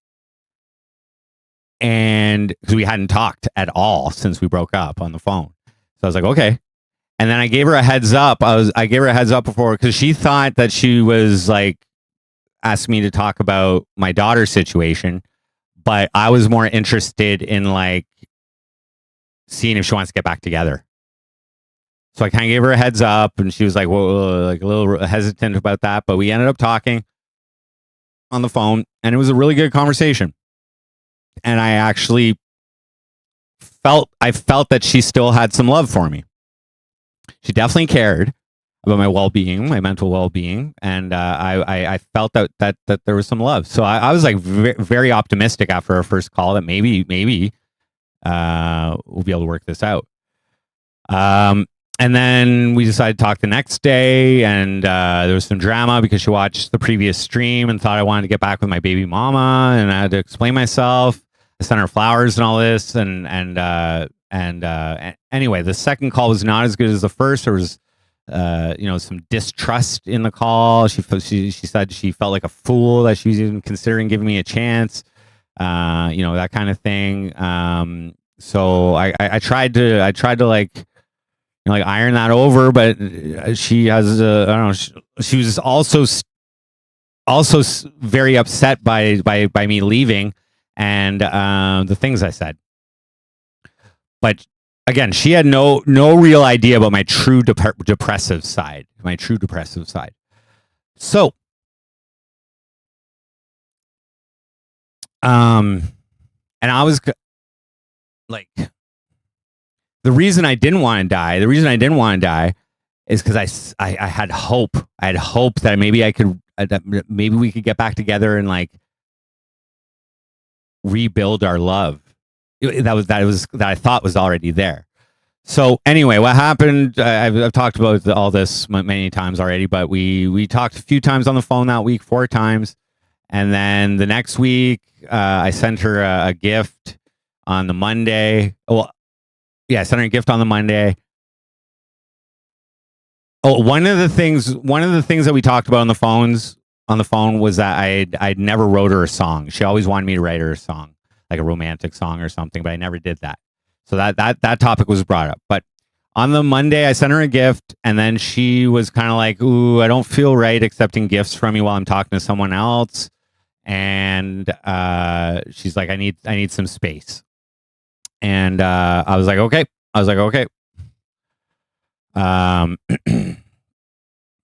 And because we hadn't talked at all since we broke up on the phone. So I was like, okay. And then I gave her a heads up. I gave her a heads up before, because she thought that she was like asking me to talk about my daughter's situation, but I was more interested in like seeing if she wants to get back together. So I kind of gave her a heads up, and she was like, well, like a little hesitant about that. But we ended up talking on the phone, and it was a really good conversation. And I actually felt that she still had some love for me. She definitely cared about my well-being, my mental well-being, and I felt that there was some love. So I was like very optimistic after our first call that maybe we'll be able to work this out. And then we decided to talk the next day, and there was some drama because she watched the previous stream and thought I wanted to get back with my baby mama, and I had to explain myself. I sent her flowers and all this, anyway, the second call was not as good as the first. There was, some distrust in the call. She said she felt like a fool that she was even considering giving me a chance, that kind of thing. So I tried to like iron that over, but she has I don't know. She was also very upset by me leaving and the things I said. But again, she had no real idea about my true depressive side. So, and I was like, the reason I didn't want to die is because I had hope. I had hope that maybe maybe we could get back together and like rebuild our love. That I thought was already there. So anyway, what happened? I've talked about all this many times already, but we talked a few times on the phone that week, 4 times, and then the next week I sent her a gift on the Monday. Well, yeah, I sent her a gift on the Monday. Oh, one of the things that we talked about on the phone was that I'd never wrote her a song. She always wanted me to write her a song, like a romantic song or something, but I never did that. So that topic was brought up. But on the Monday, I sent her a gift, and then she was kind of like, "Ooh, I don't feel right accepting gifts from you while I'm talking to someone else." And she's like, "I need some space." And I was like, "Okay." I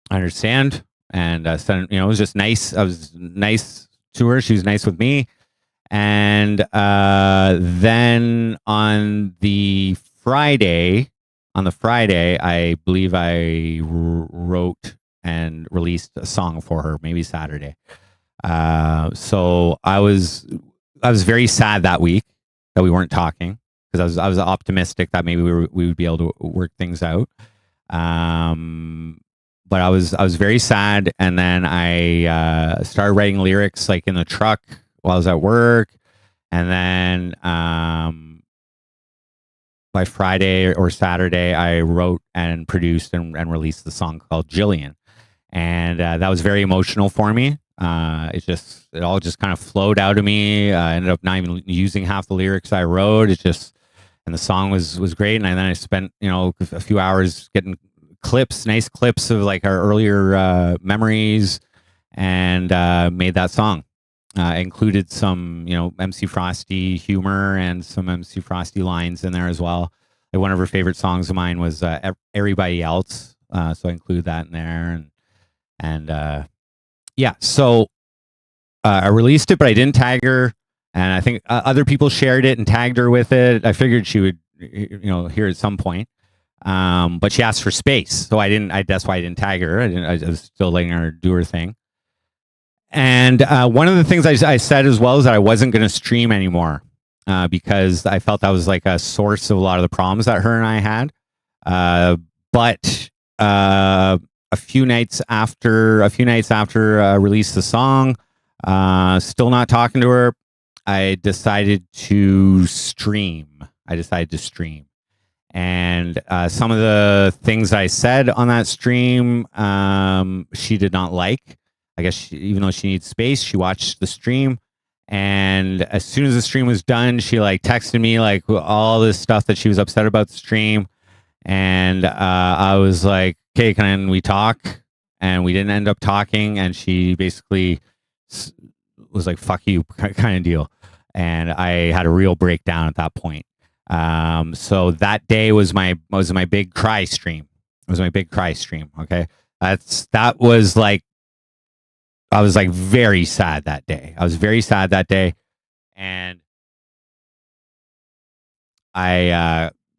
understand. And it was just nice. I was nice to her. She was nice with me. And then on the Friday, I believe I wrote and released a song for her. Maybe Saturday. So I was very sad that week that we weren't talking, because I was optimistic that maybe we would be able to work things out. But I was very sad, and then I started writing lyrics like in the truck while I was at work, and then by Friday or Saturday, I wrote and produced and released the song called Jillian, and that was very emotional for me. It all just kind of flowed out of me. I ended up not even using half the lyrics I wrote. And the song was great. And then I spent a few hours getting nice clips of like our earlier memories, and made that song. Included some MC Frosty humor and some MC Frosty lines in there as well. Like one of her favorite songs of mine was Everybody Else, so I include that in there. And yeah, so I released it, but I didn't tag her, and I think other people shared it and tagged her with it. I figured she would hear it at some point. But she asked for space, so that's why I didn't tag her. I was still letting her do her thing. And one of the things I said as well is that I wasn't going to stream anymore, because I felt that was like a source of a lot of the problems that her and I had. But a few nights after release the song, still not talking to her, I decided to stream. And some of the things I said on that stream, she did not like. I guess even though she needs space, she watched the stream, and as soon as the stream was done, she like texted me like all this stuff that she was upset about the stream, and I was like, "Okay, can we talk?" And we didn't end up talking, and she basically was like, "Fuck you," kind of deal, and I had a real breakdown at that point. So that day was my big cry stream. It was my big cry stream. Okay, that was like. I was like very sad that day. And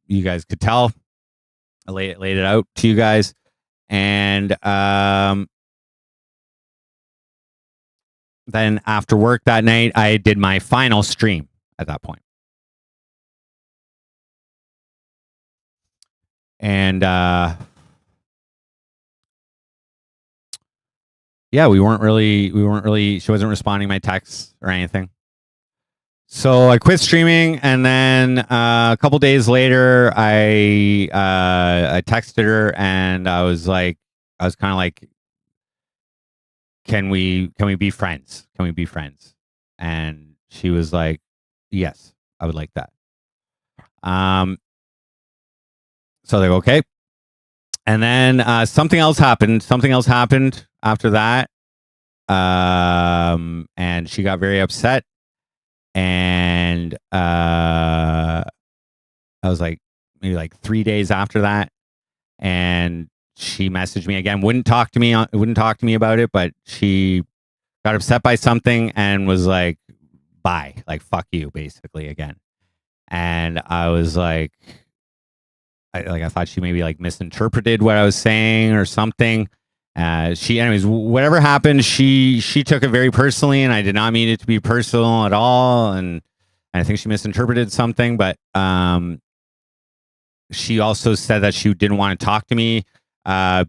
you guys could tell, I laid it out to you guys, and then after work that night, I did my final stream at that point. And yeah, we weren't really. She wasn't responding to my texts or anything. So I quit streaming, and then a couple days later, I texted her, and I was kind of like, can we be friends? Can we be friends? And she was like, yes, I would like that. So they go, okay. And then something else happened. Something else happened after that. And she got very upset. And I was like, maybe like 3 days after that. And she messaged me again, wouldn't talk to me about it, but she got upset by something and was like, bye, like, fuck you, basically, again. And I was like, I thought she maybe like misinterpreted what I was saying or something. Anyways, whatever happened, she took it very personally, and I did not mean it to be personal at all. And I think she misinterpreted something, but she also said that she didn't want to talk to me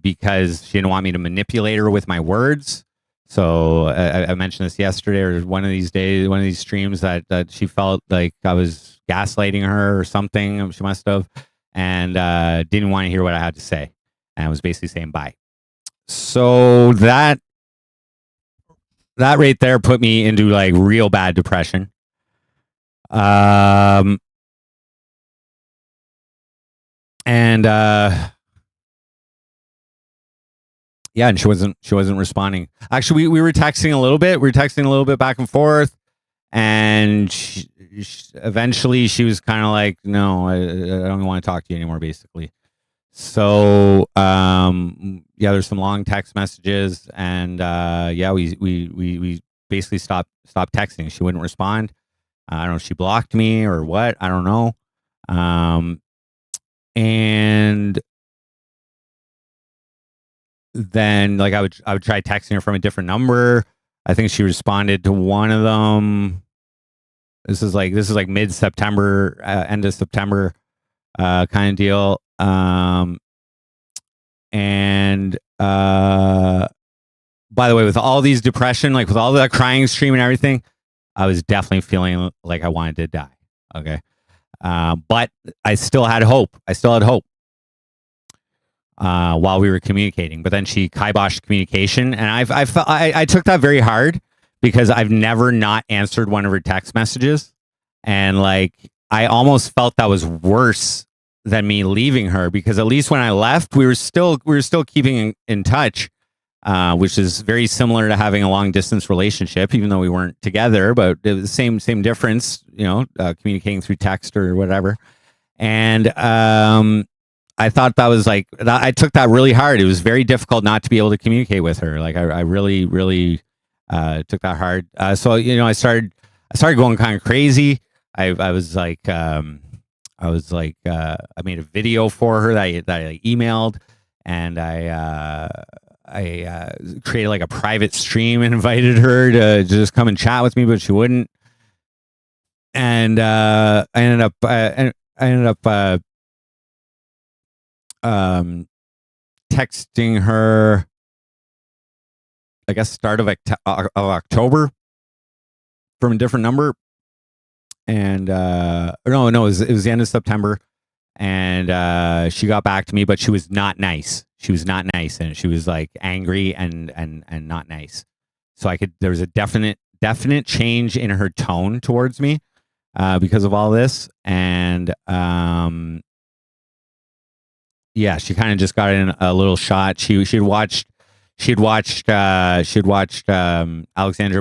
because she didn't want me to manipulate her with my words. So I mentioned this yesterday or one of these days, one of these streams, that she felt like I was gaslighting her or something. She must have, and didn't want to hear what I had to say, and I was basically saying bye. So that right there put me into like real bad depression. And yeah, and she wasn't responding. Actually, we were texting a little bit. We were texting a little bit back and forth, and eventually she was kind of like, no, I don't want to talk to you anymore, basically. So yeah, there's some long text messages, and yeah, we basically stopped texting. She wouldn't respond. I don't know if she blocked me or what. I don't know. And then like I would try texting her from a different number. I think she responded to one of them. This is like mid-September, end of September, kind of deal. And by the way, with all these depression, like with all that crying stream and everything, I was definitely feeling like I wanted to die. Okay. But I still had hope. While we were communicating, but then she kiboshed communication, and I took that very hard because I've never not answered one of her text messages, and like I almost felt that was worse than me leaving her, because at least when I left, we were still keeping in touch, which is very similar to having a long distance relationship, even though we weren't together, but it was the same difference, communicating through text or whatever, and I thought that was like, I took that really hard. It was very difficult not to be able to communicate with her. Like I really took that hard. So I started going kind of crazy. I made a video for her that I emailed, and I created like a private stream and invited her to just come and chat with me, but she wouldn't. And I ended up texting her, I guess, start of October from a different number, and no, it was the end of September, and she got back to me, but she was not nice. And she was like angry and not nice. So there was a definite change in her tone towards me because of all this, and yeah, she kind of just got in a little shot. She had watched Alexandra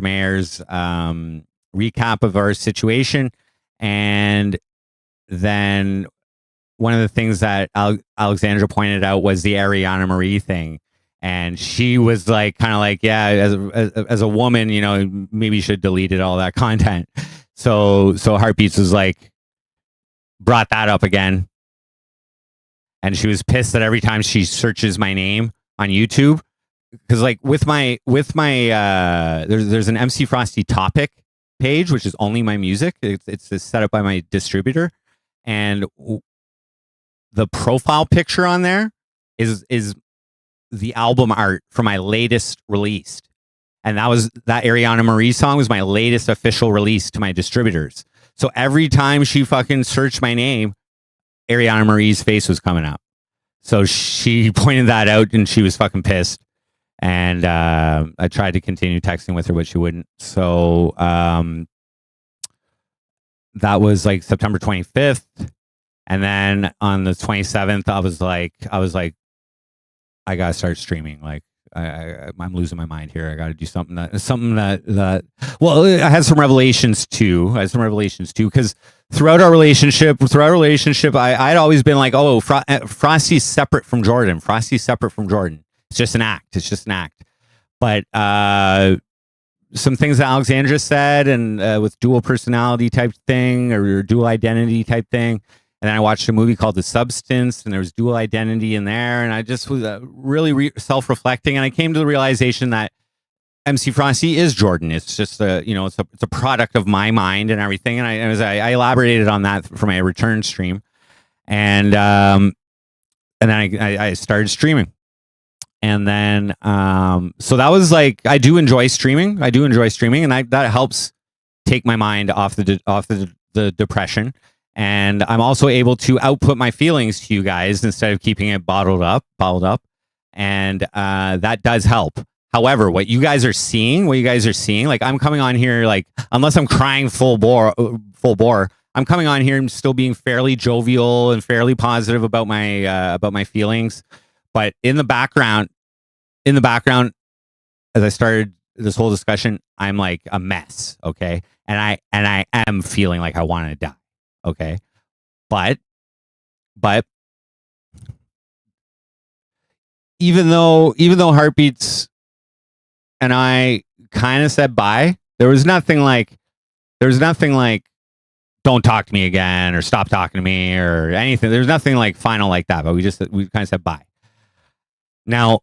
Mayer's recap of our situation, and then one of the things that Alexandra pointed out was the Ariana Marie thing, and she was like, kind of like, yeah, as a woman, maybe you should have deleted all that content. So Heartbeats was like, brought that up again. And she was pissed that every time she searches my name on YouTube, because like with my there's an MC Frosty topic page, which is only my music. It's set up by my distributor, and the profile picture on there is the album art for my latest release. And that Ariana Marie song was my latest official release to my distributors. So every time she fucking searched my name, Ariana Marie's face was coming up. So she pointed that out and she was fucking pissed. And I tried to continue texting with her, but she wouldn't. So that was like September 25th. And then on the 27th, I was like, I gotta start streaming. Like, I'm losing my mind here. I got to do something that. Well, I had some revelations too. Because throughout our relationship, I'd always been like, oh, Frosty's separate from Jordan. It's just an act. But some things that Alexandra said, and with dual personality type thing or dual identity type thing. And then I watched a movie called The Substance, and there was dual identity in there. And I just was really self-reflecting, and I came to the realization that MC Frosty is Jordan. It's just it's a product of my mind and everything. And I elaborated on that for my return stream, and then I started streaming, and then so that was like I do enjoy streaming, and that helps take my mind off the depression. And I'm also able to output my feelings to you guys instead of keeping it bottled up. And that does help. However, what you guys are seeing, like I'm coming on here, like, unless I'm crying full bore, I'm coming on here and still being fairly jovial and fairly positive about my feelings. But in the background, as I started this whole discussion, I'm like a mess. Okay. And I am feeling like I want to die. Okay. But even though Heartbeats and I kind of said bye, there was nothing like don't talk to me again or stop talking to me or anything. There's nothing like final like that, but we kind of said bye. Now,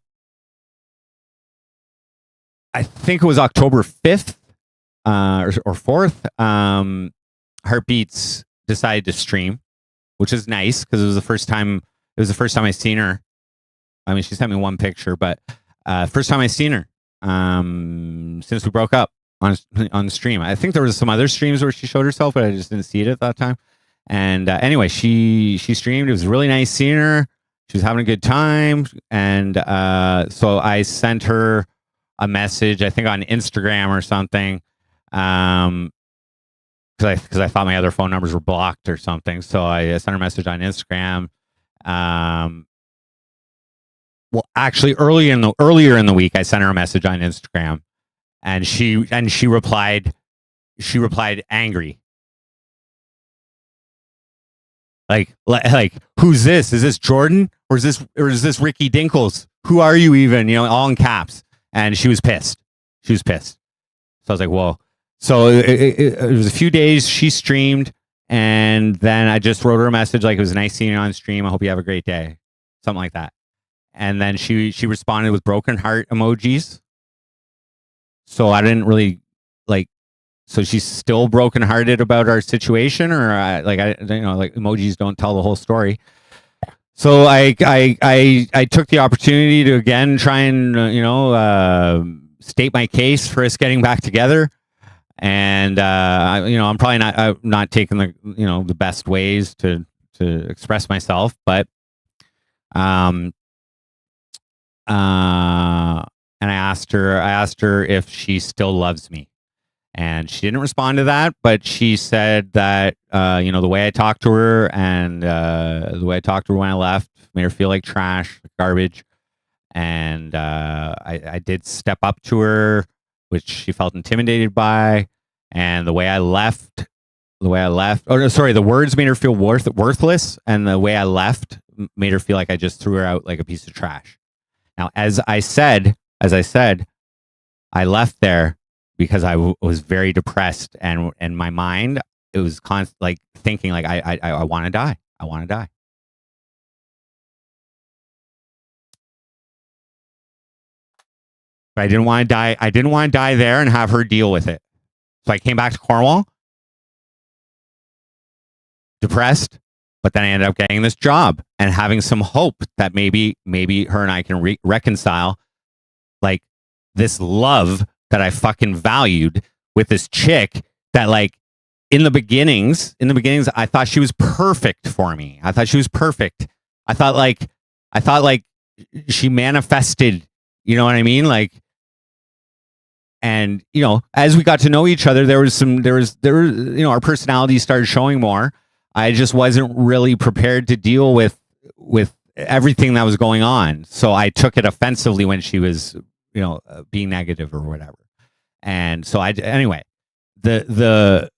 I think it was October 5th or 4th. Heartbeats decided to stream, which is nice because it was the first time I seen her. I mean, she sent me one picture, but first time I seen her since we broke up on the stream. I think there was some other streams where she showed herself, but I just didn't see it at that time. And anyway, she streamed. It was really nice seeing her. She was having a good time, and so I sent her a message, I think on Instagram or something. Because I thought my other phone numbers were blocked or something. So I sent her a message on Instagram. Well, actually, earlier in the week, I sent her a message on Instagram, and she replied angry. Like, who's this? Is this Jordan or is this Ricky Dinkles? Who are you even? All in caps. And she was pissed. So I was like, whoa. So it was a few days she streamed, and then I just wrote her a message like, it was nice seeing you on stream. I hope you have a great day. Something like that. And then she responded with broken heart emojis. So I didn't really so she's still brokenhearted about our situation, or emojis don't tell the whole story. So I took the opportunity to again try and state my case for us getting back together. And I'm probably not taking the best ways to express myself, but and I asked her if she still loves me, and she didn't respond to that, but she said that the way I talked to her and the way I talked to her when I left made her feel like trash, garbage, and I did step up to her, which she felt intimidated by, and the words made her feel worthless, and the way I left made her feel like I just threw her out like a piece of trash. Now, as I said, I left there because I was very depressed, and in my mind, it was thinking like I want to die. I want to die. But I didn't want to die. I didn't want to die there and have her deal with it. So I came back to Cornwall, depressed, But then I ended up getting this job and having some hope that maybe her and I can reconcile, like, this love that I fucking valued with this chick that, like, in the beginnings, I thought she was perfect for me. I thought she was perfect. I thought like she manifested, you know what I mean? Like, and as we got to know each other, there was our personalities started showing more. I just wasn't really prepared to deal with everything that was going on. So I took it offensively when she was, being negative or whatever. And so anyway, the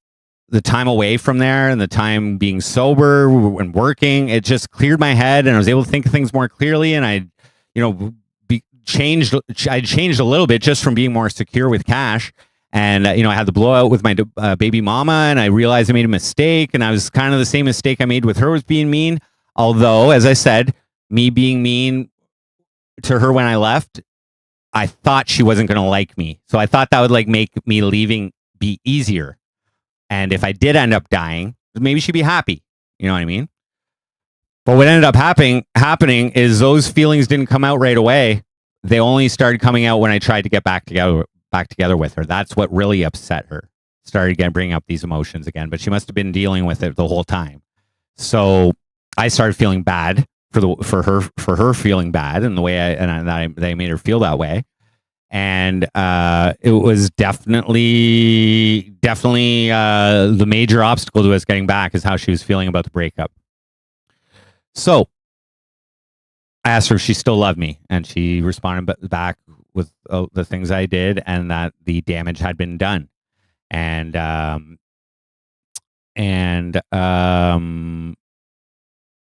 time away from there and the time being sober and working, it just cleared my head and I was able to think of things more clearly. And I changed a little bit just from being more secure with cash. And, I had the blowout with my baby mama, and I realized I made a mistake, and I was kind of the same mistake I made with her was being mean. Although, as I said, me being mean to her when I left, I thought she wasn't going to like me. So I thought that would like make me leaving be easier. And if I did end up dying, maybe she'd be happy. You know what I mean? But what ended up happening is those feelings didn't come out right away. They only started coming out when I tried to get back together with her. That's what really upset her. Started bringing up these emotions again, but she must have been dealing with it the whole time. So I started feeling bad for her feeling bad, and the way I made her feel that way. And it was definitely the major obstacle to us getting back is how she was feeling about the breakup. So I asked her if she still loved me, and she responded back with the things I did and that the damage had been done. And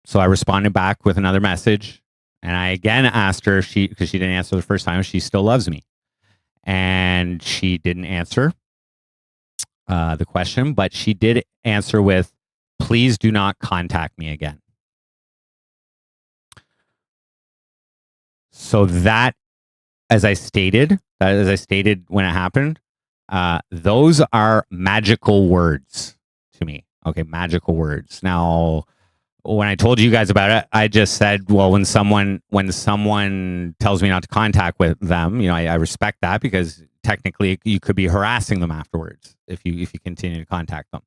so I responded back with another message, and I again asked her because she didn't answer the first time, if she still loves me. And she didn't answer the question, but she did answer with, "Please do not contact me again." So that, as I stated when it happened, those are magical words to me. Okay, magical words. Now, when I told you guys about it, I just said, well, when someone tells me not to contact with them, I respect that, because technically you could be harassing them afterwards if you continue to contact them.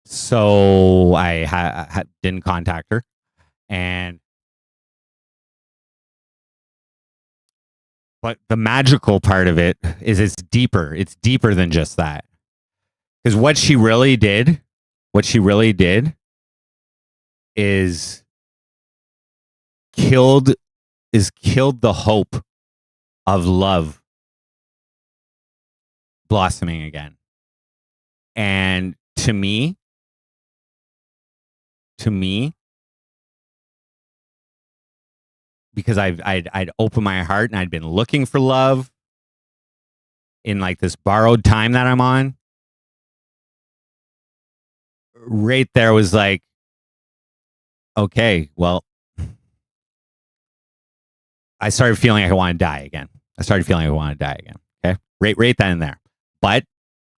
So I didn't contact her, but the magical part of it is it's deeper. It's deeper than just that, because what she really did is killed the hope of love blossoming again. And to me, because I'd opened my heart and I'd been looking for love in like this borrowed time that I'm on, right there was like, okay, well, I started feeling like I want to die again. Okay, right then and there. But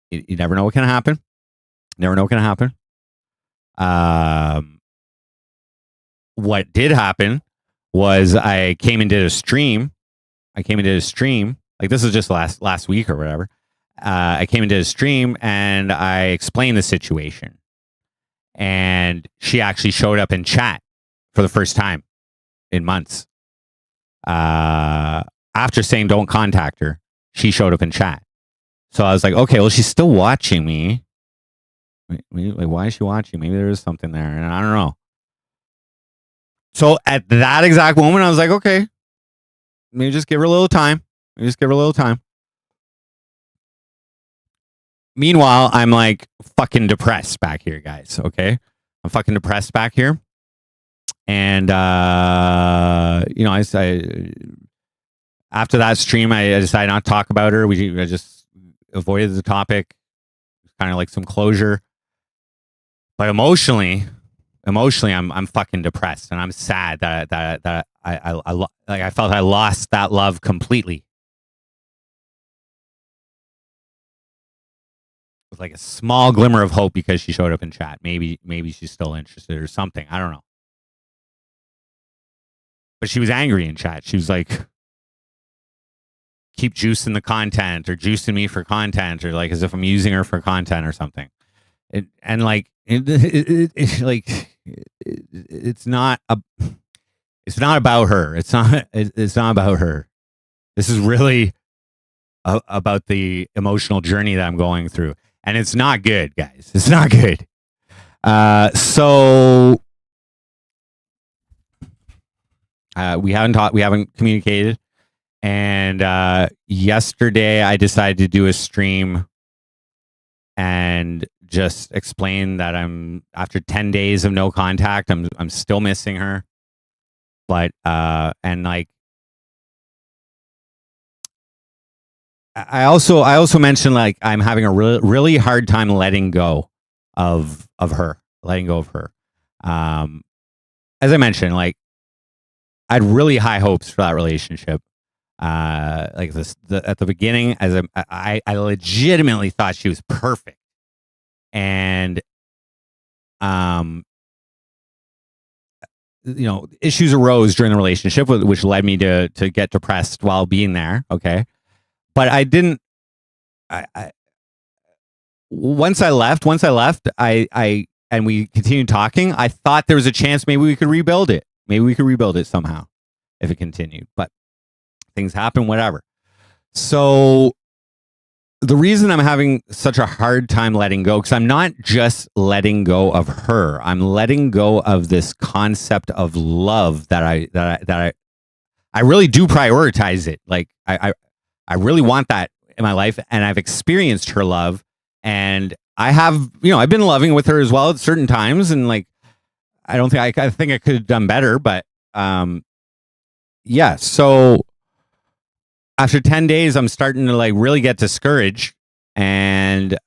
you never know what can happen. What did happen was I came and did a stream. Like, this is just last week or whatever. I came and did a stream and I explained the situation. And she actually showed up in chat for the first time in months. After saying don't contact her, she showed up in chat. So I was like, okay, well, she's still watching me. Like, why is she watching? Maybe there is something there, and I don't know. So at that exact moment, I was like, okay, maybe just give her a little time. Meanwhile, I'm like fucking depressed back here, guys. Okay, I'm fucking depressed back here, and I after that stream, I decided not to talk about her. I just avoided the topic, kind of like some closure. But emotionally, I'm fucking depressed, and I'm sad that I felt I lost that love completely. with like a small glimmer of hope because she showed up in chat. Maybe she's still interested or something. I don't know. But she was angry in chat. She was like, keep juicing the content or juicing me for content, or like as if I'm using her for content or something. It's not about her. It's not about her. This is really about the emotional journey that I'm going through, and it's not good, guys. It's not good. So we haven't communicated. And yesterday I decided to do a stream and just explain that I'm, after 10 days of no contact, I'm still missing her. But and like I also mentioned, like, I'm having a really hard time letting go of her. As I mentioned, like, I had really high hopes for that relationship. Like at the beginning, as I legitimately thought she was perfect, and issues arose during the relationship, which led me to get depressed while being there. Okay, but I didn't. I once I left, I and we continued talking. I thought there was a chance maybe we could rebuild it. Maybe we could rebuild it somehow if it continued, but things happen, whatever. So the reason I'm having such a hard time letting go, because I'm not just letting go of her, I'm letting go of this concept of love that I really do prioritize it. Like I really want that in my life, and I've experienced her love, and I've been loving with her as well at certain times, and like I think I could have done better, but yeah. So after 10 days, I'm starting to like really get discouraged. And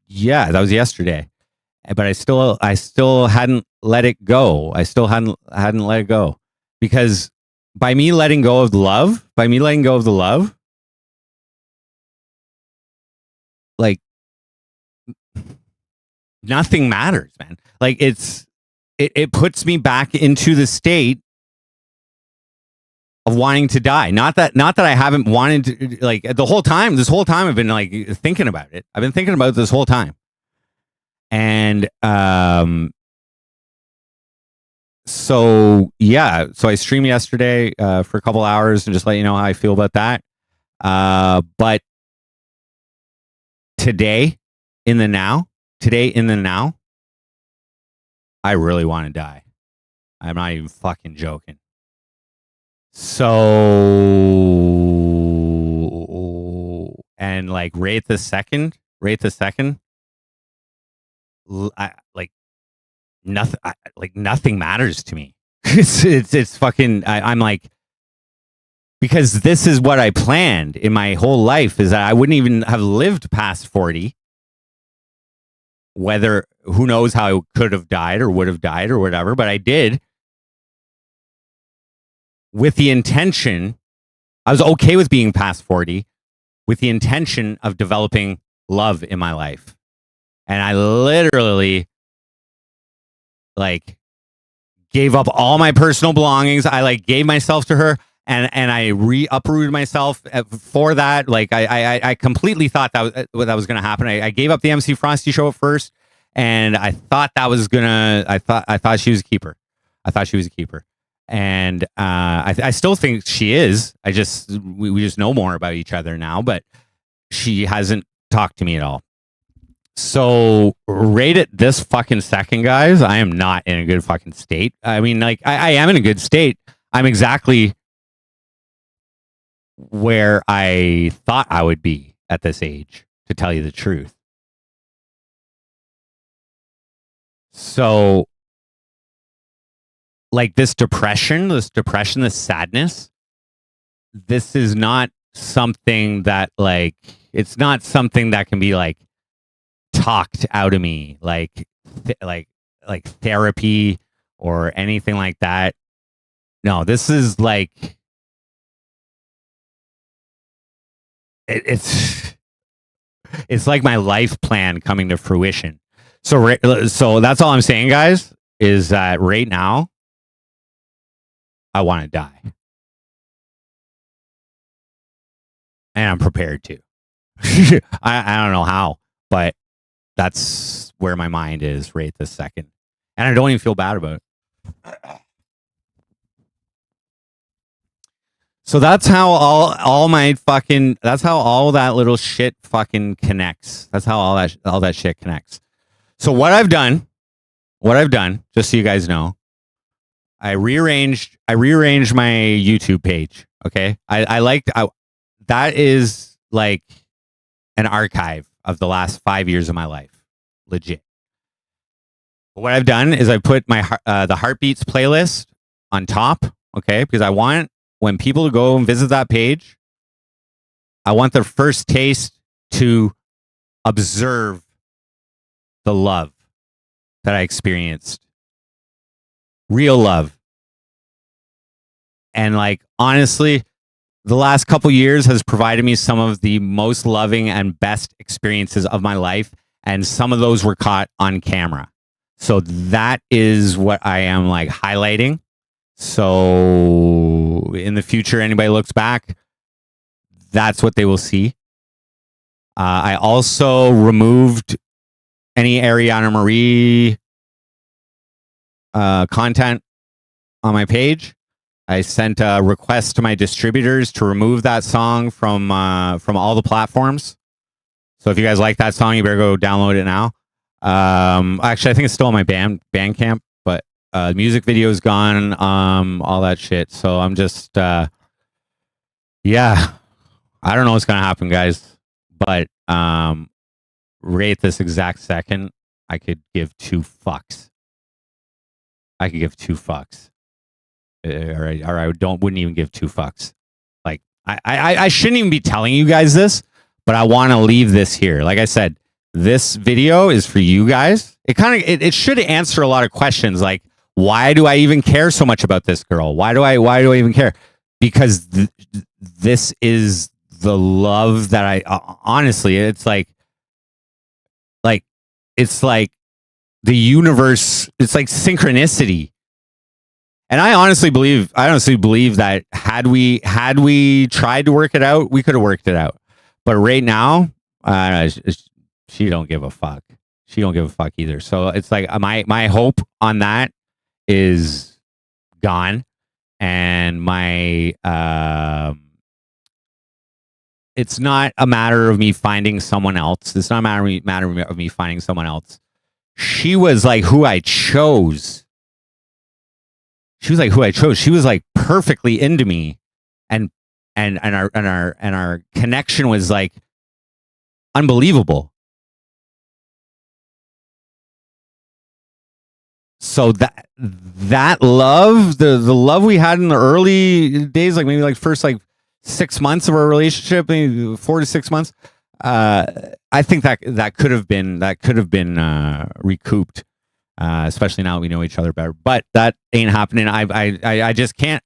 yeah, that was yesterday. But I still hadn't let it go. I still hadn't let it go. Because by me letting go of the love, like, nothing matters, man. Like, it puts me back into the state of wanting to die. Not that I haven't wanted to, like, this whole time I've been like thinking about it. I've been thinking about it this whole time. And so yeah, so I streamed yesterday for a couple hours and just let you know how I feel about that. But today in the now, I really want to die. I'm not even fucking joking. So, and like rate the second, nothing matters to me. It's fucking, I'm like, because this is what I planned in my whole life, is that I wouldn't even have lived past 40. Whether, who knows how I could have died or would have died or whatever, but I did. With the intention, I was okay with being past 40 with the intention of developing love in my life. And I literally like gave up all my personal belongings. I like gave myself to her, and I uprooted myself for that. Like I completely thought that was going to happen. I gave up the MC Frosty show at first, and I thought that was gonna. I thought she was a keeper. And I still think she is. We just know more about each other now, but she hasn't talked to me at all. So rate it this fucking second, guys. I am not in a good fucking state. I mean, like, I am in a good state. I'm exactly where I thought I would be at this age, to tell you the truth. So, like, this depression, this sadness, this is not something that, like, it's not something that can be, like, talked out of me, like therapy or anything like that. No, this is like, it's It's like my life plan coming to fruition. So that's all I'm saying, guys, is that right now I want to die. And I'm prepared to. I don't know how, but that's where my mind is right this second. And I don't even feel bad about it. So that's how all my fucking, that's how all that little shit fucking connects. That's how all that shit connects. So what I've done, just so you guys know, I rearranged my YouTube page. Okay. That is like an archive of the last 5 years of my life. Legit. But what I've done is I put my the Heartbeats playlist on top. Okay. Because I want, when people go and visit that page, I want their first taste to observe the love that I experienced. Real love. And like, honestly, the last couple years has provided me some of the most loving and best experiences of my life. And some of those were caught on camera. So that is what I am like highlighting. So in the future, anybody looks back, that's what they will see. I also removed any Ariana Marie content on my page. I sent a request to my distributors to remove that song from all the platforms. So if you guys like that song, you better go download it now. Actually, I think it's still on my Bandcamp, but music video is gone, all that shit. So I'm just, yeah, I don't know what's gonna happen, guys. But right at this exact second, I could give two fucks. I could give two fucks. Or I wouldn't even give two fucks. Like I shouldn't even be telling you guys this, but I want to leave this here. Like I said, this video is for you guys. It should answer a lot of questions, like, why do I even care so much about this girl? Why do I even care? Because this is the love that I honestly, it's like it's like the universe, it's like synchronicity. And I honestly believe that had we tried to work it out, we could have worked it out. But right now, she don't give a fuck. She don't give a fuck either. So it's like my hope on that is gone, and my it's not a matter of me finding someone else. It's not a matter of me finding someone else. She was like who I chose. She was like who I chose. She was like perfectly into me, and our connection was like unbelievable. So that love, the love we had in the early days, like maybe like first like 6 months of our relationship, maybe 4 to 6 months, I think that could have been recouped. Especially now that we know each other better, but that ain't happening. I just can't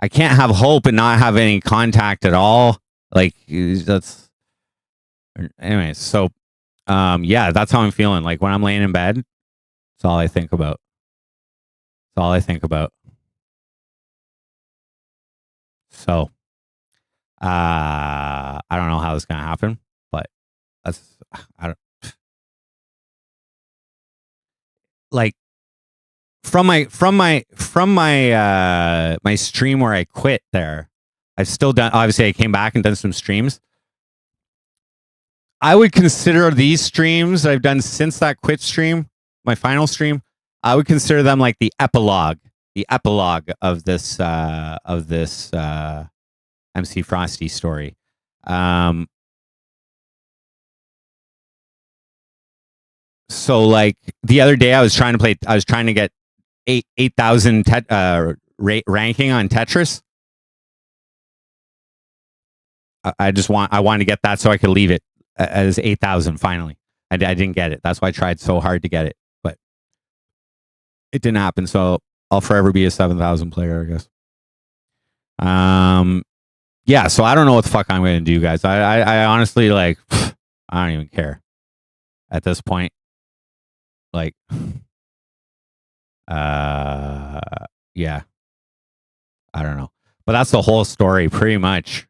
have hope and not have any contact at all. Like that's, anyways. So, yeah, that's how I'm feeling. Like when I'm laying in bed, that's all I think about. That's all I think about. So, I don't know how this is gonna happen, but I don't. Like from my my stream where I quit there, I've still done, obviously I came back and done some streams. I would consider these streams that I've done since that quit stream, my final stream, I would consider them like the epilogue of this MC Frosty story. So like the other day I was trying to get 8,000 ranking on Tetris. I wanted to get that so I could leave it as 8,000 finally. I didn't get it. That's why I tried so hard to get it, but it didn't happen. So I'll forever be a 7,000 player, I guess. yeah, so I don't know what the fuck I'm going to do, guys. I honestly, like, I don't even care at this point. Like, yeah, I don't know. But that's the whole story, pretty much.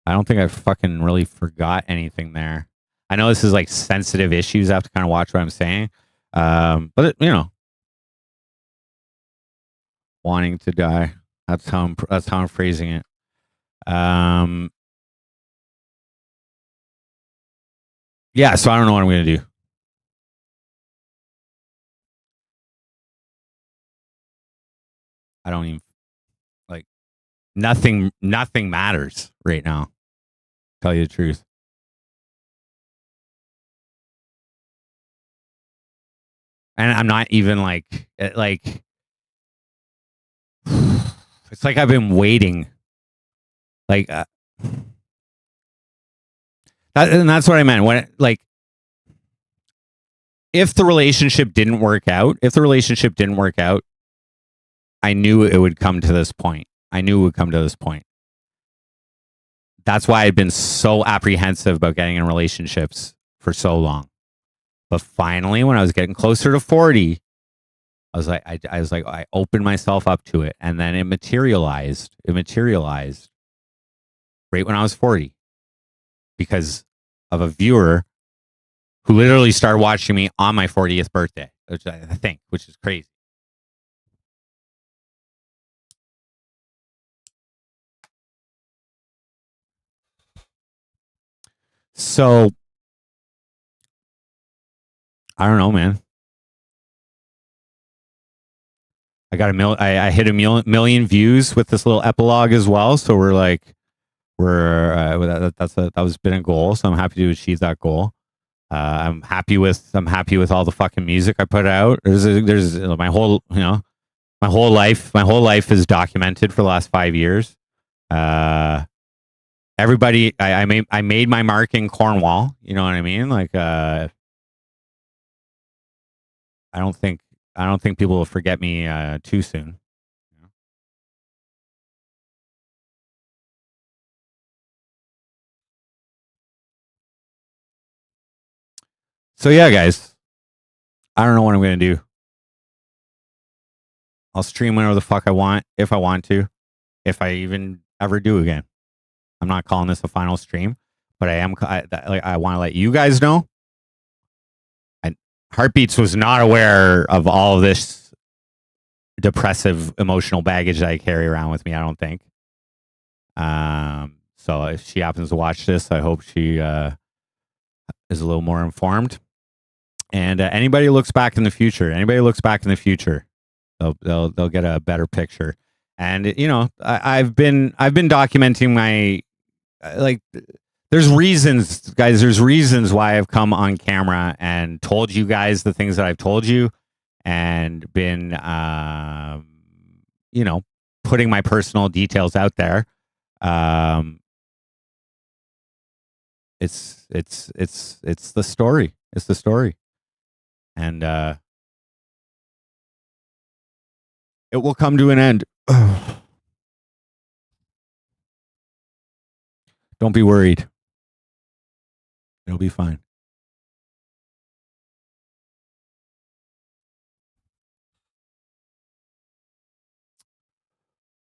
I don't think I fucking really forgot anything there. I know this is like sensitive issues. I have to kind of watch what I'm saying. But it, wanting to die. That's how I'm phrasing it. Yeah, so I don't know what I'm going to do. I don't even like nothing matters right now. Tell you the truth. And I'm not even like it's like I've been waiting. Like and that's what I meant when if the relationship didn't work out, I knew it would come to this point. That's why I'd been so apprehensive about getting in relationships for so long. But finally, when I was getting closer to 40, I was like, I opened myself up to it, and then it materialized. Right when I was 40 because of a viewer who literally started watching me on my 40th birthday, which is crazy. So I don't know, man. I got I hit a million views with this little epilogue as well. So that was been a goal. So I'm happy to achieve that goal. I'm happy with all the fucking music I put out. There's my whole life is documented for the last 5 years. Everybody, I made my mark in Cornwall. You know what I mean? Like, I don't think people will forget me too soon. So yeah, guys, I don't know what I'm gonna do. I'll stream whenever the fuck I want, if I want to, if I even ever do again. I'm not calling this a final stream, but I want to let you guys know. And Heartbeats was not aware of all of this depressive emotional baggage that I carry around with me. I don't think. So if she happens to watch this, I hope she is a little more informed. And anybody who looks back in the future, they'll get a better picture. And I've been documenting my there's reasons, guys. There's reasons why I've come on camera and told you guys the things that I've told you, and been putting my personal details out there. It's the story. It's the story. And it will come to an end. Don't be worried. It'll be fine.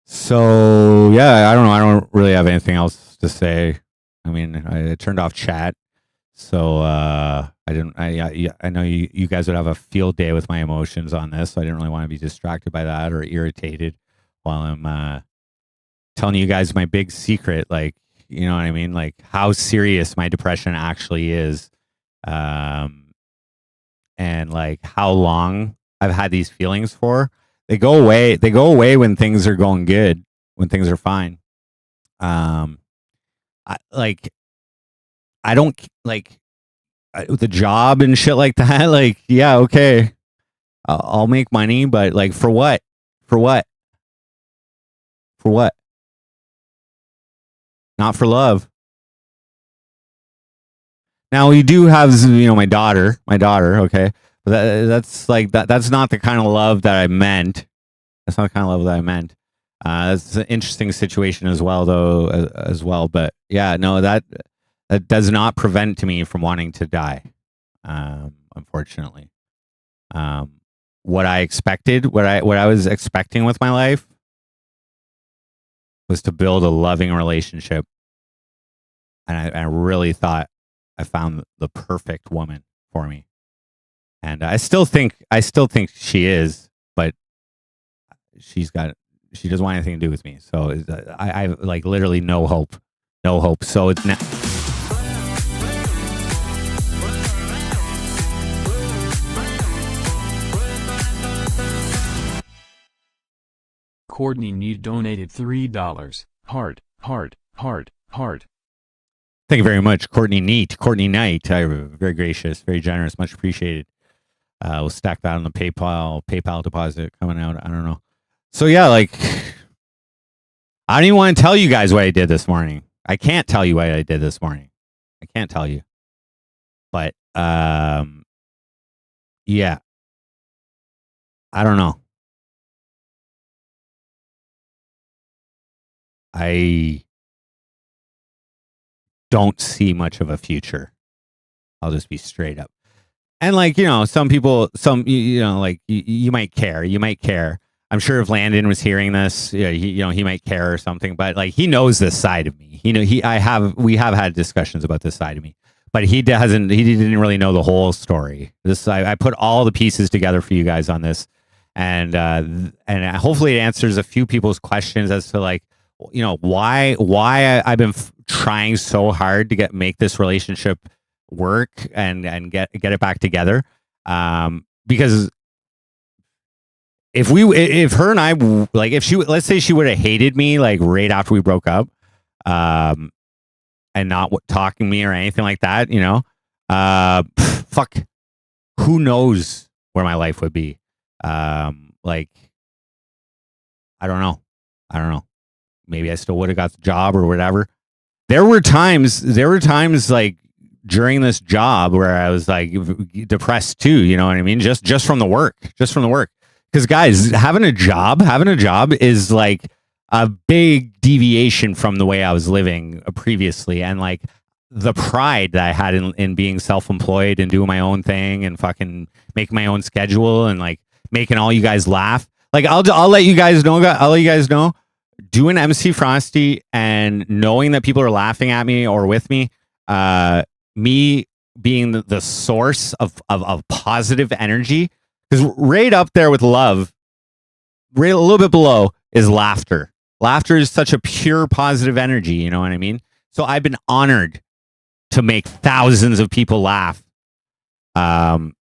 So yeah, I don't know. I don't really have anything else to say. I mean, I turned off chat, so I didn't. I know you guys would have a field day with my emotions on this. So I didn't really want to be distracted by that or irritated while I'm telling you guys my big secret. Like, you know what I mean? Like how serious my depression actually is, and like how long I've had these feelings for. They go away. They go away when things are going good, when things are fine. I don't like the job and shit like that. Like, yeah, okay, I'll make money, but like for what? For what? For what? Not for love. Now we do have, my daughter, okay, but that's like that. That's not the kind of love that I meant. That's not the kind of love that I meant. It's an interesting situation as well, though, as well. But yeah, no, that does not prevent me from wanting to die. Unfortunately, what I expected, what I was expecting with my life, was to build a loving relationship, and I really thought I found the perfect woman for me. And I still think she is, but she doesn't want anything to do with me. So I like literally no hope, no hope. So it's now. Courtney Need donated $3. Heart, heart, heart, heart. Thank you very much, Courtney Knight. Very gracious, very generous, much appreciated. We'll stack that on the PayPal deposit coming out. I don't know. So yeah, like I don't even want to tell you guys what I did this morning. I can't tell you what I did this morning. I can't tell you. But yeah. I don't know. I don't see much of a future. I'll just be straight up. And like, some people, like you might care. You might care. I'm sure if Landon was hearing this, he might care or something. But like, he knows this side of me. We have had discussions about this side of me. But he didn't really know the whole story. I put all the pieces together for you guys on this, and hopefully it answers a few people's questions as to like, why I've been trying so hard to make this relationship work and get it back together. Because if her and I, like, let's say she would have hated me like right after we broke up, and not talking to me or anything like that, fuck, who knows where my life would be. Like, I don't know. Maybe I still would have got the job or whatever. There were times like during this job where I was like depressed too. You know what I mean? Just from the work. Because guys, having a job is like a big deviation from the way I was living previously, and like the pride that I had in being self-employed and doing my own thing and fucking making my own schedule and like making all you guys laugh. Like I'll let you guys know. Doing MC Frosty and knowing that people are laughing at me or with me, me being the source of positive energy, because right up there with love, right a little bit below is laughter. Laughter is such a pure positive energy, you know what I mean? So I've been honored to make thousands of people laugh, and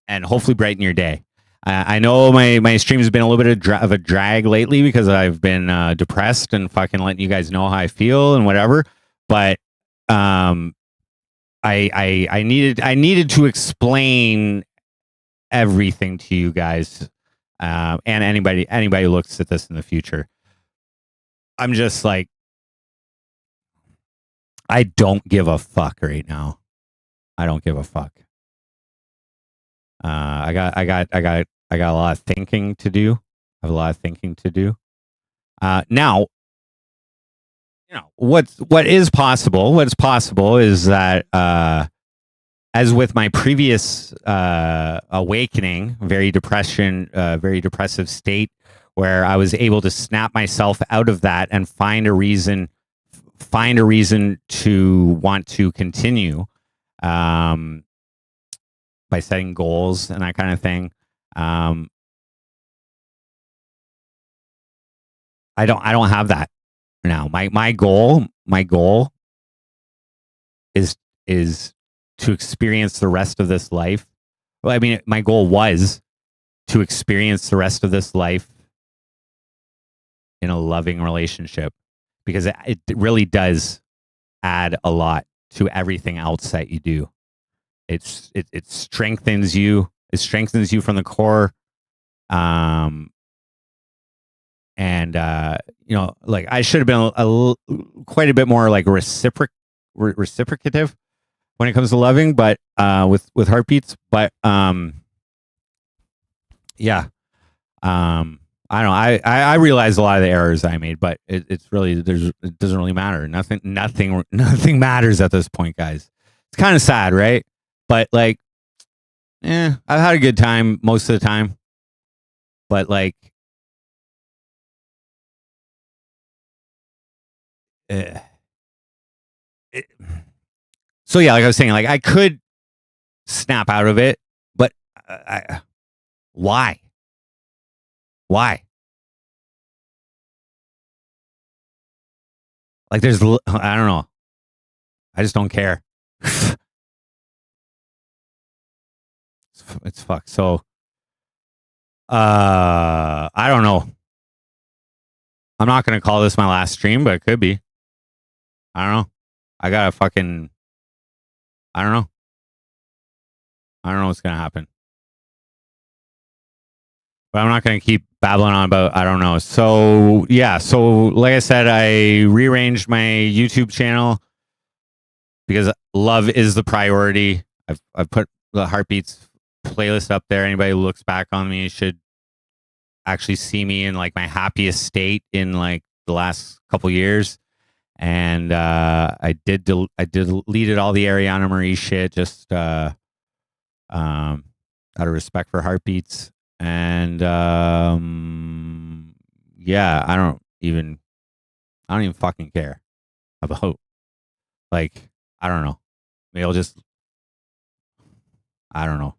hopefully brighten your day. I know my stream has been a little bit of a drag lately because I've been depressed and fucking letting you guys know how I feel and whatever. But I needed to explain everything to you guys, and anybody who looks at this in the future. I'm just like, I don't give a fuck right now. I don't give a fuck. I got a lot of thinking to do. I have a lot of thinking to do. Now, what is possible? What's possible is that, as with my previous awakening, very depressive state, where I was able to snap myself out of that and find a reason to want to continue, by setting goals and that kind of thing. I don't have that now. My goal is to experience the rest of this life. Well, I mean, my goal was to experience the rest of this life in a loving relationship, because it really does add a lot to everything else that you do. It strengthens you. It strengthens you from the core. And like I should have been quite a bit more like reciprocative when it comes to loving, but with heartbeats. But yeah. I don't know. I realize a lot of the errors I made, but it's really it doesn't really matter. Nothing matters at this point, guys. It's kind of sad, right? But like, I've had a good time most of the time. But like, eh, it, so yeah, like I was saying, like I could snap out of it, but why? Why? Like, I don't know. I just don't care. It's fucked. So, I don't know. I'm not gonna call this my last stream, but it could be. I don't know. I gotta fucking. I don't know. I don't know what's gonna happen. But I'm not gonna keep babbling on about I don't know. So yeah. So like I said, I rearranged my YouTube channel because love is the priority. I've put the Heartbeats playlist up there. Anybody who looks back on me should actually see me in like my happiest state in like the last couple years. And I deleted all the Ariana Marie shit just out of respect for Heartbeats. And yeah, I don't even fucking care about like I don't know. Maybe I'll just I don't know.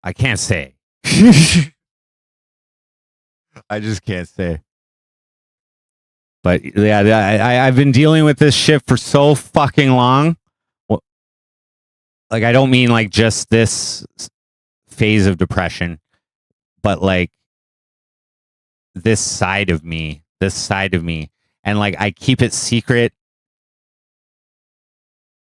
I can't say. I just can't say. But yeah, I've been dealing with this shit for so fucking long. Well, like I don't mean like just this phase of depression, but like this side of me, and like I keep it secret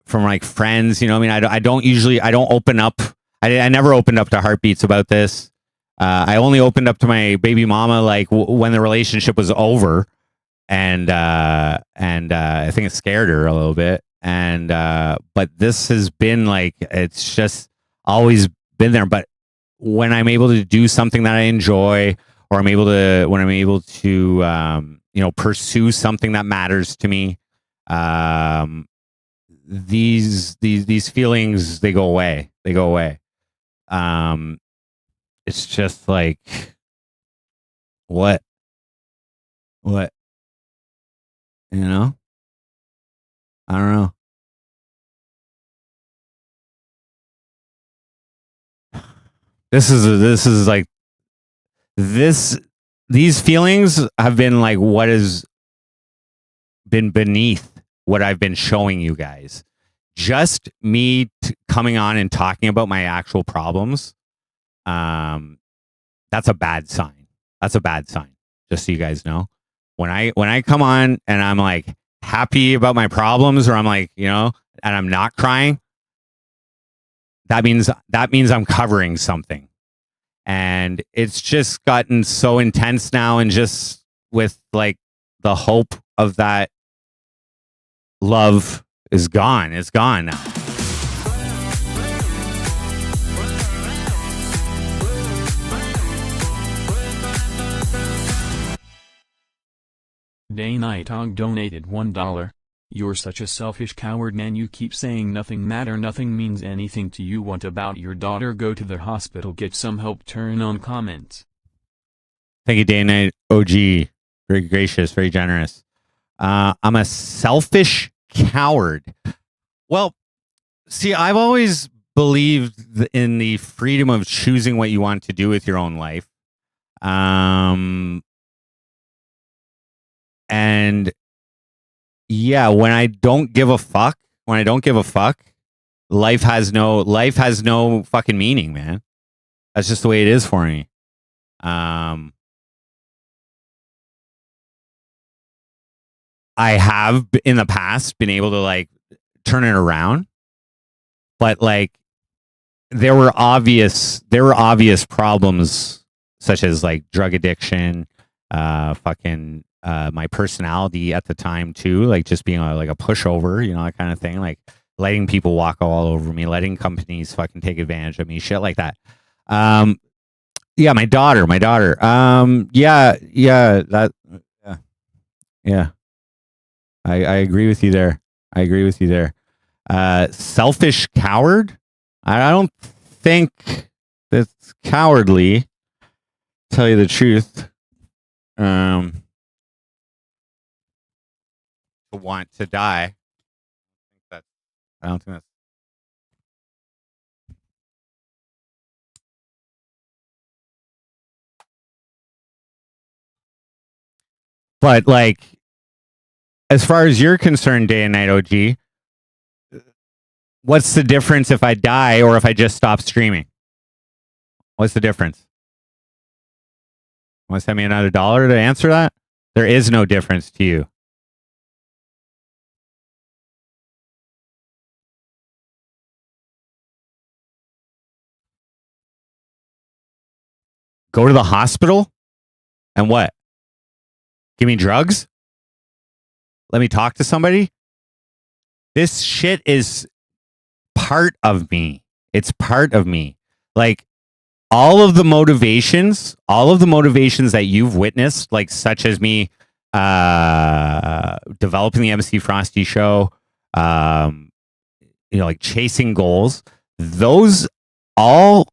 from like friends. You know what I mean? I don't open up. I never opened up to Heartbeats about this. I only opened up to my baby mama like when the relationship was over. And I think it scared her a little bit. And but this has been like it's just always been there. But when I'm able to do something that I enjoy, or when I'm able to pursue something that matters to me, these feelings they go away. It's just like what. You know? I don't know. This is like these feelings have been like what has been beneath what I've been showing you guys. Just me coming on and talking about my actual problems. That's a bad sign. Just so you guys know. When I come on and I'm like happy about my problems, or I'm like, and I'm not crying, that means I'm covering something. And it's just gotten so intense now, and just with like the hope of that love is gone. It's gone now. Day Night Dog donated $1. You're such a selfish coward, man. You keep saying nothing means anything to you. What about your daughter? Go to the hospital, get some help. Turn on comments. Thank you, Day Night OG. Very gracious, very generous. I'm a selfish coward. Well, see, I've always believed in the freedom of choosing what you want to do with your own life. And yeah, when I don't give a fuck, life has no fucking meaning, man. That's just the way it is for me. I have in the past been able to like turn it around, but like there were obvious problems such as like drug addiction, my personality at the time too, like just being like a pushover, that kind of thing, like letting people walk all over me, letting companies fucking take advantage of me, shit like that. Yeah, my daughter, my daughter. That, yeah, yeah. I agree with you there. I agree with you there. Selfish coward. I don't think that's cowardly. To tell you the truth. To want to die. I don't think that's. But like, as far as you're concerned, day and night OG, what's the difference if I die or if I just stop streaming? What's the difference? Want to send me another dollar to answer that? There is no difference to you. Go to the hospital and what? Give me drugs? Let me talk to somebody? This shit is part of me. It's part of me. Like all of the motivations that you've witnessed, like such as me developing the MC Frosty show, like chasing goals, those all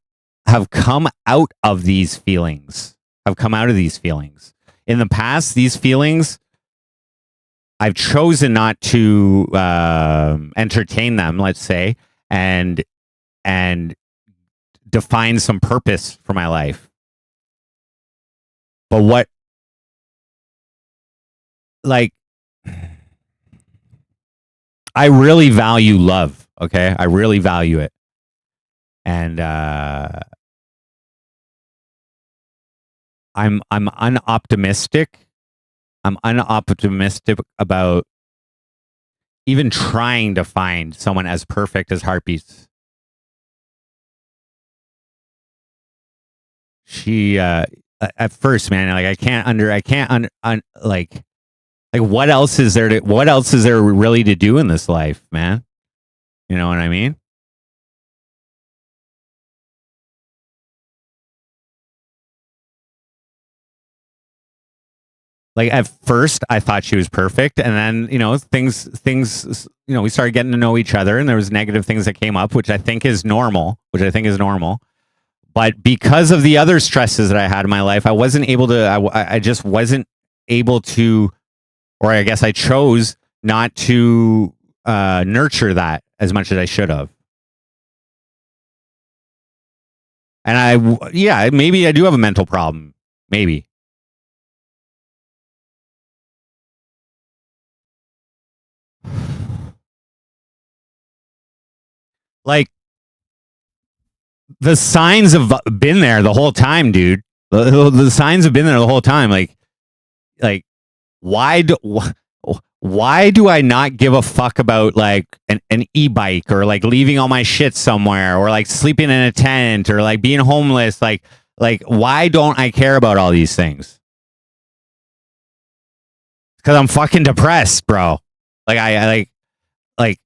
have come out of these feelings. Have come out of these feelings. In the past, these feelings, I've chosen not to entertain them, let's say, and define some purpose for my life. But what, like, I really value love. Okay, I really value it, and I'm unoptimistic. I'm unoptimistic about even trying to find someone as perfect as Heartbeats. She at first, man, like like what else is there really to do in this life, man? You know what I mean? Like at first I thought she was perfect, and then things we started getting to know each other, and there was negative things that came up, which I think is normal. But because of the other stresses that I had in my life, I wasn't able to. I just wasn't able to, or I guess I chose not to nurture that as much as I should have. And yeah, maybe I do have a mental problem. Maybe. Like the signs have been there the whole time, dude. The signs have been there the whole time. Like why do why do I not give a fuck about like an e-bike or like leaving all my shit somewhere or like sleeping in a tent or like being homeless? Like why don't I care about all these things? Because I'm fucking depressed, bro. Like I like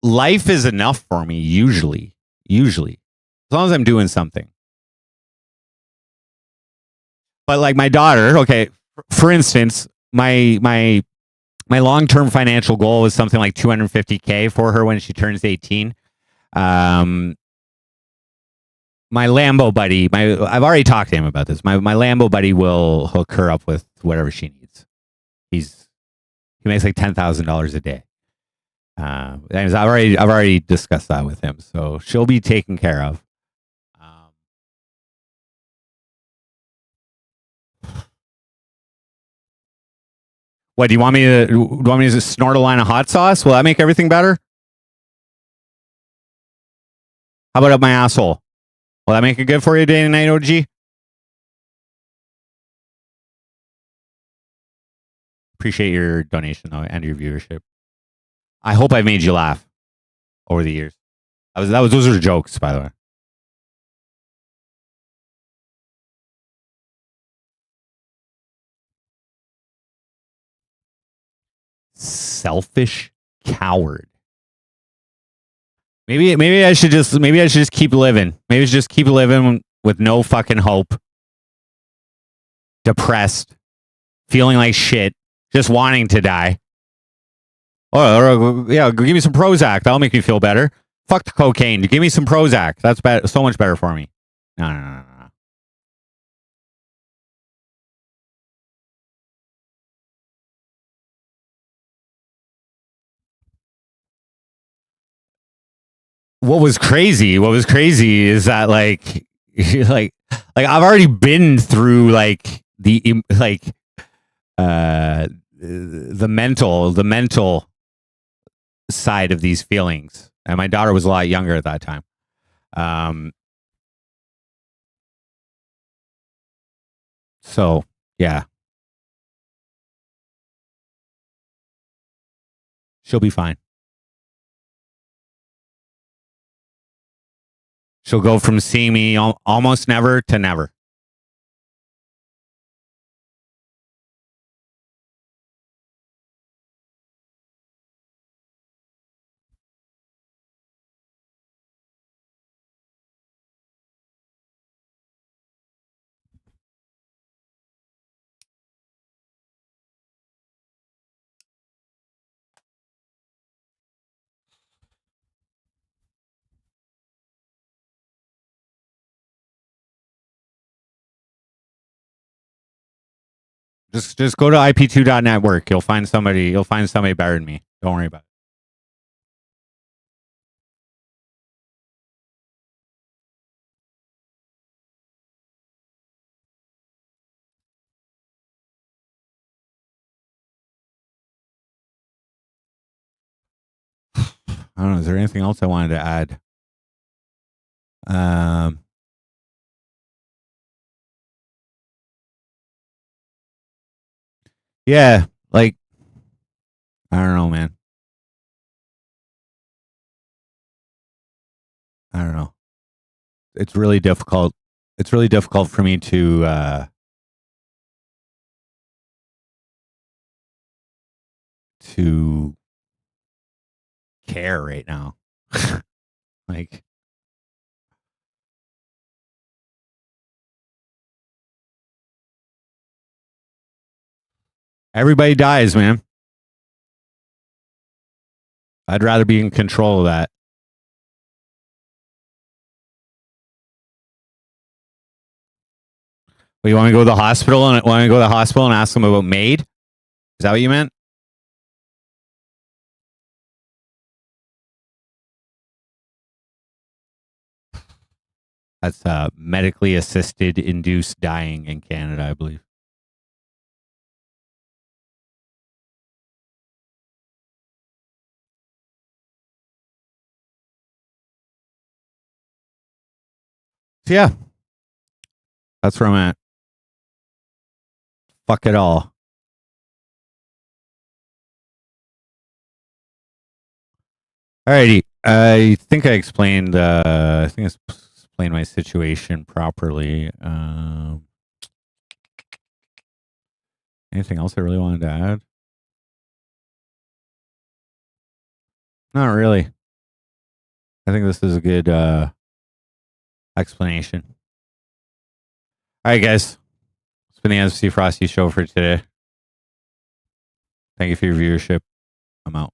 life is enough for me usually as long as I'm doing something. But like my daughter, okay, for instance, my long-term financial goal was something like 250K for her when she turns 18. um my Lambo buddy, I've already talked to him about this. My Lambo buddy will hook her up with whatever she needs. He makes like $10,000 a day. I've already discussed that with him, so she'll be taken care of. Um, what do you want me to? Do you want me to just snort a line of hot sauce? Will that make everything better? How about up my asshole? Will that make it good for you, day and night, OG? Appreciate your donation though and your viewership. I hope I've made you laugh over the years. Those are jokes, by the way. Selfish coward. Maybe I should just keep living. Maybe I should just keep living with no fucking hope. Depressed, feeling like shit, just wanting to die. Oh, yeah, give me some Prozac. That'll make me feel better. Fuck the cocaine. Give me some Prozac. That's so much better for me. No. What was crazy is that like I've already been through like the mental side of these feelings, and my daughter was a lot younger at that time. So yeah, she'll be fine. She'll go from seeing me almost never to never. Just go to ip2.network. You'll find somebody better than me. Don't worry about it. I don't know. Is there anything else I wanted to add? Yeah, like I don't know, man. I don't know. It's really difficult. It's really difficult for me to care right now. Like everybody dies, man. I'd rather be in control of that. But you want to go to the hospital and ask them about maid? Is that what you meant? That's medically assisted induced dying in Canada, I believe. So yeah, that's where I'm at. Fuck it all. Alrighty. I think I explained. I think I explained my situation properly. Anything else I really wanted to add? Not really. I think this is a good explanation. All right, guys. It's been the NFC Frosty show for today. Thank you for your viewership. I'm out.